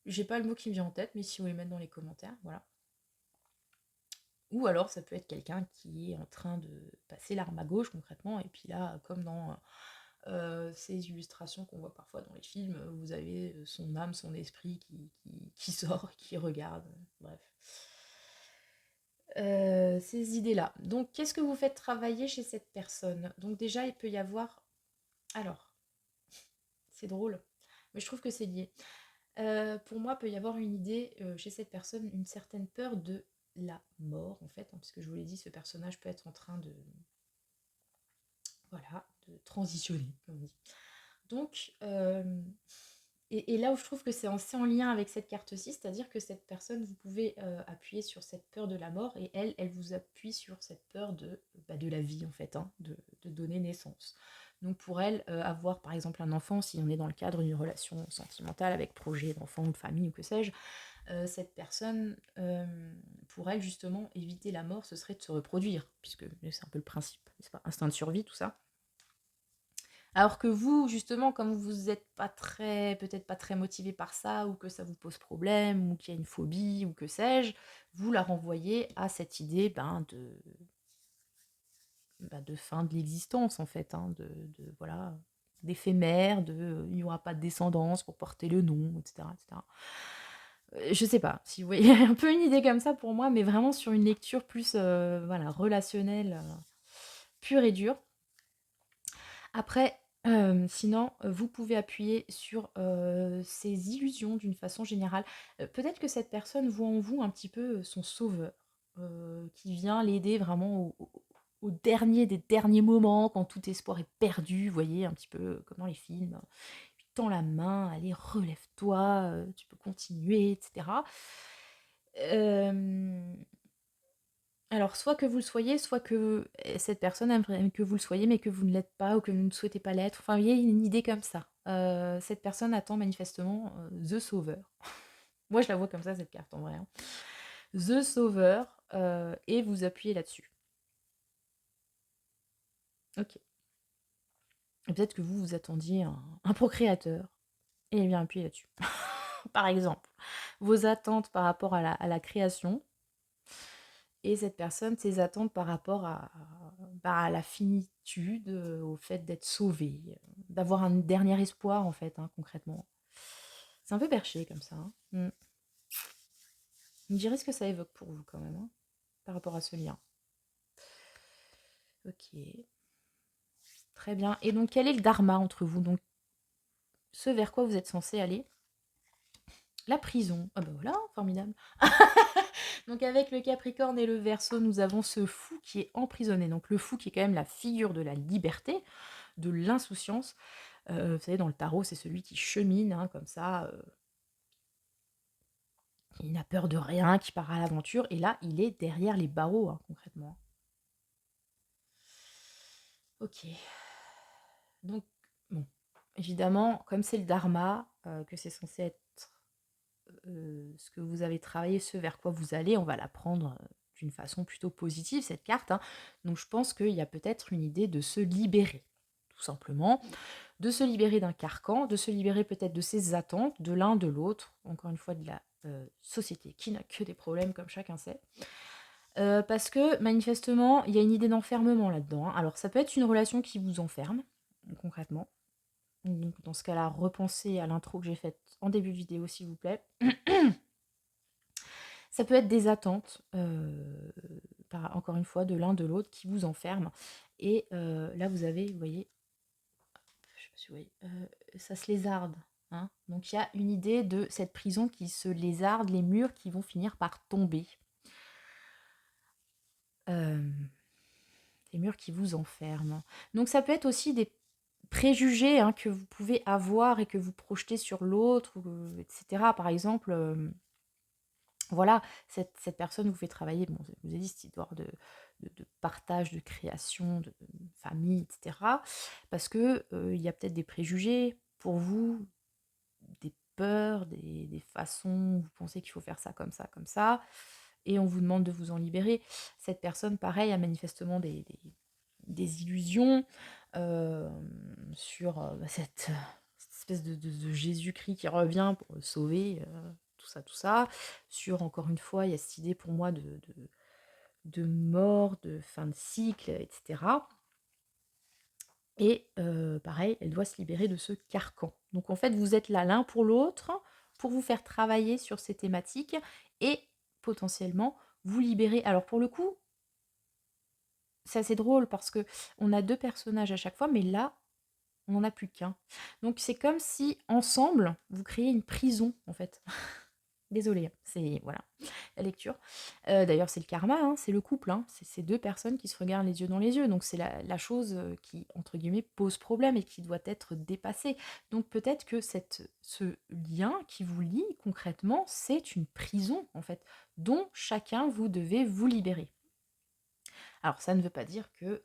J'ai pas le mot qui me vient en tête, mais si vous voulez le mettre dans les commentaires, voilà. Ou alors ça peut être quelqu'un qui est en train de passer l'arme à gauche concrètement, et puis là, comme dans ces illustrations qu'on voit parfois dans les films, vous avez son âme, son esprit qui sort, qui regarde, bref. Ces idées-là. Donc, qu'est-ce que vous faites travailler chez cette personne? Donc déjà, il peut y avoir... Alors, c'est drôle, mais je trouve que c'est lié. Pour moi, peut y avoir une idée chez cette personne, une certaine peur de la mort, en fait, hein, parce que je vous l'ai dit, ce personnage peut être en train de, voilà, de transitionner, comme on dit. Donc, et là où je trouve que c'est assez en lien avec cette carte-ci, c'est-à-dire que cette personne, vous pouvez appuyer sur cette peur de la mort, et elle vous appuie sur cette peur de la vie, en fait, hein, de donner naissance. Donc pour elle, avoir par exemple un enfant, si on est dans le cadre d'une relation sentimentale avec projet d'enfant ou de famille ou que sais-je, cette personne, pour elle justement, éviter la mort, ce serait de se reproduire, puisque c'est un peu le principe, n'est-ce pas? Instinct de survie, tout ça. Alors que vous, justement, comme vous êtes pas très, peut-être pas très motivé par ça, ou que ça vous pose problème, ou qu'il y a une phobie, ou que sais-je, vous la renvoyez à cette idée de fin de l'existence, en fait, hein, voilà, d'éphémère, il n'y aura pas de descendance pour porter le nom, etc., etc. Je sais pas si vous voyez un peu une idée comme ça pour moi, mais vraiment sur une lecture plus voilà, relationnelle, pure et dure. Après, sinon, vous pouvez appuyer sur ces illusions d'une façon générale. Peut-être que cette personne voit en vous un petit peu son sauveur, qui vient l'aider vraiment au dernier des derniers moments, quand tout espoir est perdu, vous voyez, un petit peu comme dans les films. Il tend la main, allez, relève-toi, tu peux continuer, etc. Alors, soit que vous le soyez, soit que cette personne aimerait que vous le soyez, mais que vous ne l'êtes pas ou que vous ne souhaitez pas l'être. Enfin, il y a une idée comme ça. Cette personne attend manifestement The Sauveur. Moi, je la vois comme ça, cette carte, en vrai, hein. The Sauveur, et vous appuyez là-dessus. Ok. Et peut-être que vous attendiez un procréateur, et elle vient appuyer là-dessus. Par exemple, vos attentes par rapport à la création, et cette personne, ses attentes par rapport à la finitude, au fait d'être sauvé, d'avoir un dernier espoir, en fait, hein, concrètement. C'est un peu perché comme ça, hein. Vous me direz ce que ça évoque pour vous, quand même, hein, par rapport à ce lien. Ok. Très bien. Et donc, quel est le dharma entre vous? Donc, ce vers quoi vous êtes censé aller? La prison. Ah ben voilà, formidable. Donc avec le Capricorne et le Verseau, nous avons ce fou qui est emprisonné. Donc le fou qui est quand même la figure de la liberté, de l'insouciance. Vous savez, dans le tarot, c'est celui qui chemine, hein, comme ça, qui n'a peur de rien, qui part à l'aventure. Et là, il est derrière les barreaux, hein, concrètement. Ok. Donc, bon, évidemment, comme c'est le dharma, que c'est censé être ce que vous avez travaillé, ce vers quoi vous allez, on va la prendre d'une façon plutôt positive, cette carte, hein. Donc je pense qu'il y a peut-être une idée de se libérer, tout simplement, de se libérer d'un carcan, de se libérer peut-être de ses attentes, de l'un, de l'autre, encore une fois de la société qui n'a que des problèmes, comme chacun sait. Parce que manifestement, il y a une idée d'enfermement là-dedans, hein. Alors ça peut être une relation qui vous enferme, concrètement. Donc dans ce cas-là, repensez à l'intro que j'ai faite en début de vidéo, s'il vous plaît. Ça peut être des attentes, encore une fois, de l'un de l'autre qui vous enferment. Et là, vous avez, vous voyez, je sais pas si vous voyez, ça se lézarde, hein. Donc il y a une idée de cette prison qui se lézarde, les murs qui vont finir par tomber. Les murs qui vous enferment. Donc ça peut être aussi des préjugés, hein, que vous pouvez avoir et que vous projetez sur l'autre, etc. Par exemple, voilà, cette personne vous fait travailler, bon, je vous ai dit, cette histoire de partage, de création, de famille, etc. Parce que il y a peut-être des préjugés pour vous, des peurs, des façons où vous pensez qu'il faut faire ça, comme ça, et on vous demande de vous en libérer. Cette personne, pareil, a manifestement des illusions sur cette espèce de Jésus-Christ qui revient pour le sauver, tout ça. Sur, encore une fois, il y a cette idée pour moi de mort, de fin de cycle, etc. Et pareil, elle doit se libérer de ce carcan. Donc en fait, vous êtes là l'un pour l'autre, pour vous faire travailler sur ces thématiques et potentiellement vous libérer. Alors pour le coup, c'est assez drôle parce que on a deux personnages à chaque fois, mais là, on n'en a plus qu'un. Donc c'est comme si ensemble, vous créez une prison en fait. Désolée, hein, c'est voilà la lecture. D'ailleurs, c'est le karma, hein, c'est le couple, hein, c'est ces deux personnes qui se regardent les yeux dans les yeux. Donc c'est la chose qui, entre guillemets, pose problème et qui doit être dépassée. Donc peut-être que ce lien qui vous lie concrètement, c'est une prison en fait, dont chacun vous devez vous libérer. Alors ça ne veut pas dire que,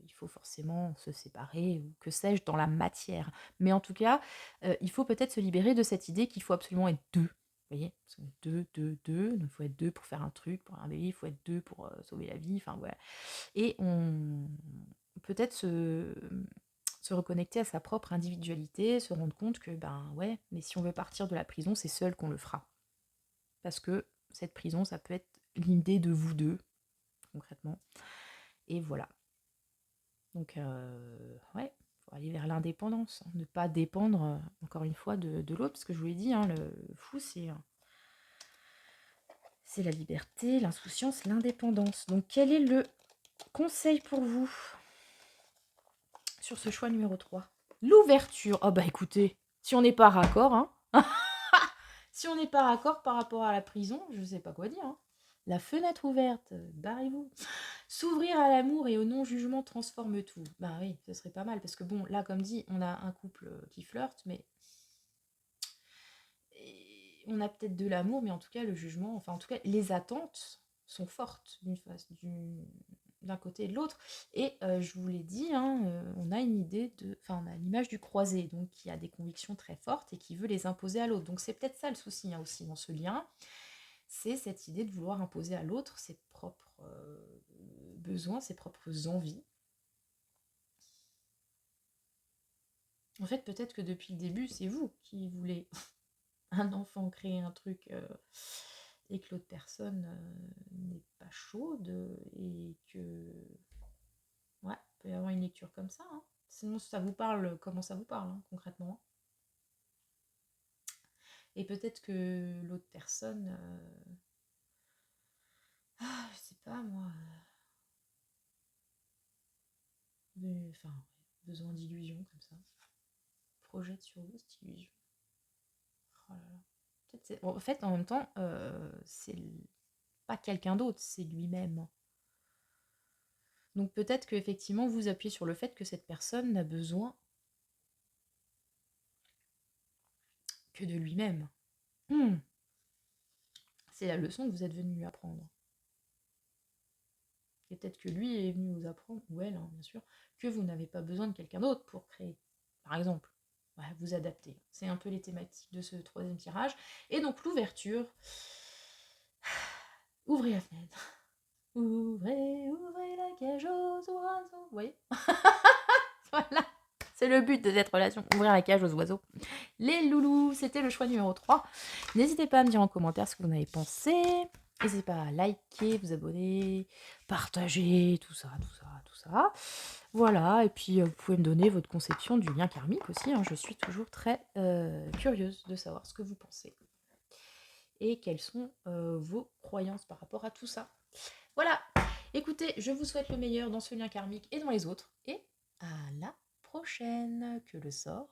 il faut forcément se séparer ou que sais-je dans la matière. Mais en tout cas, il faut peut-être se libérer de cette idée qu'il faut absolument être 2. Vous voyez? Parce que 2, donc il faut être 2 pour faire un truc, pour un bébé, il faut être 2 pour, sauver la vie, enfin voilà. Et on peut-être se reconnecter à sa propre individualité, se rendre compte que, ben, ouais, mais si on veut partir de la prison, c'est seul qu'on le fera. Parce que cette prison, ça peut être l'idée de vous 2, concrètement. Et voilà. Donc, ouais, faut aller vers l'indépendance, hein. Ne pas dépendre, encore une fois, de l'autre, parce que je vous l'ai dit, hein, le fou, c'est la liberté, l'insouciance, l'indépendance. Donc, quel est le conseil pour vous sur ce choix numéro 3? L'ouverture. Oh bah écoutez, si on n'est pas raccord, hein. Si on n'est pas raccord par rapport à la prison, je sais pas quoi dire, hein. La fenêtre ouverte, barrez-vous. S'ouvrir à l'amour et au non-jugement transforme tout. Bah oui, ce serait pas mal. Parce que bon, là, comme dit, on a un couple qui flirte, mais on a peut-être de l'amour, mais en tout cas, le jugement, enfin, en tout cas, les attentes sont fortes d'un côté et de l'autre. Et je vous l'ai dit, hein, on a une idée de. Enfin, on a l'image du croisé, donc qui a des convictions très fortes et qui veut les imposer à l'autre. Donc c'est peut-être ça le souci, hein, aussi dans ce lien. C'est cette idée de vouloir imposer à l'autre ses propres besoins, ses propres envies. En fait, peut-être que depuis le début, c'est vous qui voulez un enfant, créer un truc, et que l'autre personne n'est pas chaude, et que. Ouais, il peut y avoir une lecture comme ça, hein. Sinon, ça vous parle, comment ça vous parle, hein, concrètement. Et peut-être que l'autre personne. Je sais pas moi. Enfin, besoin d'illusion comme ça. Projette sur vous cette illusion. Oh là là. Bon, en fait, en même temps, c'est pas quelqu'un d'autre, c'est lui-même. Donc peut-être qu'effectivement, vous appuyez sur le fait que cette personne n'a besoin que de lui-même. Hmm. C'est la leçon que vous êtes venu lui apprendre. Et peut-être que lui est venu vous apprendre, ou elle, hein, bien sûr, que vous n'avez pas besoin de quelqu'un d'autre pour créer. Par exemple, ouais, vous adapter. C'est un peu les thématiques de ce troisième tirage. Et donc l'ouverture. Ouvrez la fenêtre. Ouvrez la cage aux oiseaux. Vous voyez? Voilà. C'est le but de cette relation, ouvrir la cage aux oiseaux. Les loulous, c'était le choix numéro 3. N'hésitez pas à me dire en commentaire ce que vous en avez pensé. N'hésitez pas à liker, vous abonner, partager, tout ça, tout ça, tout ça. Voilà, et puis vous pouvez me donner votre conception du lien karmique aussi, hein. Je suis toujours très curieuse de savoir ce que vous pensez. Et quelles sont vos croyances par rapport à tout ça. Voilà, écoutez, je vous souhaite le meilleur dans ce lien karmique et dans les autres. Et à la prochaine, que le sort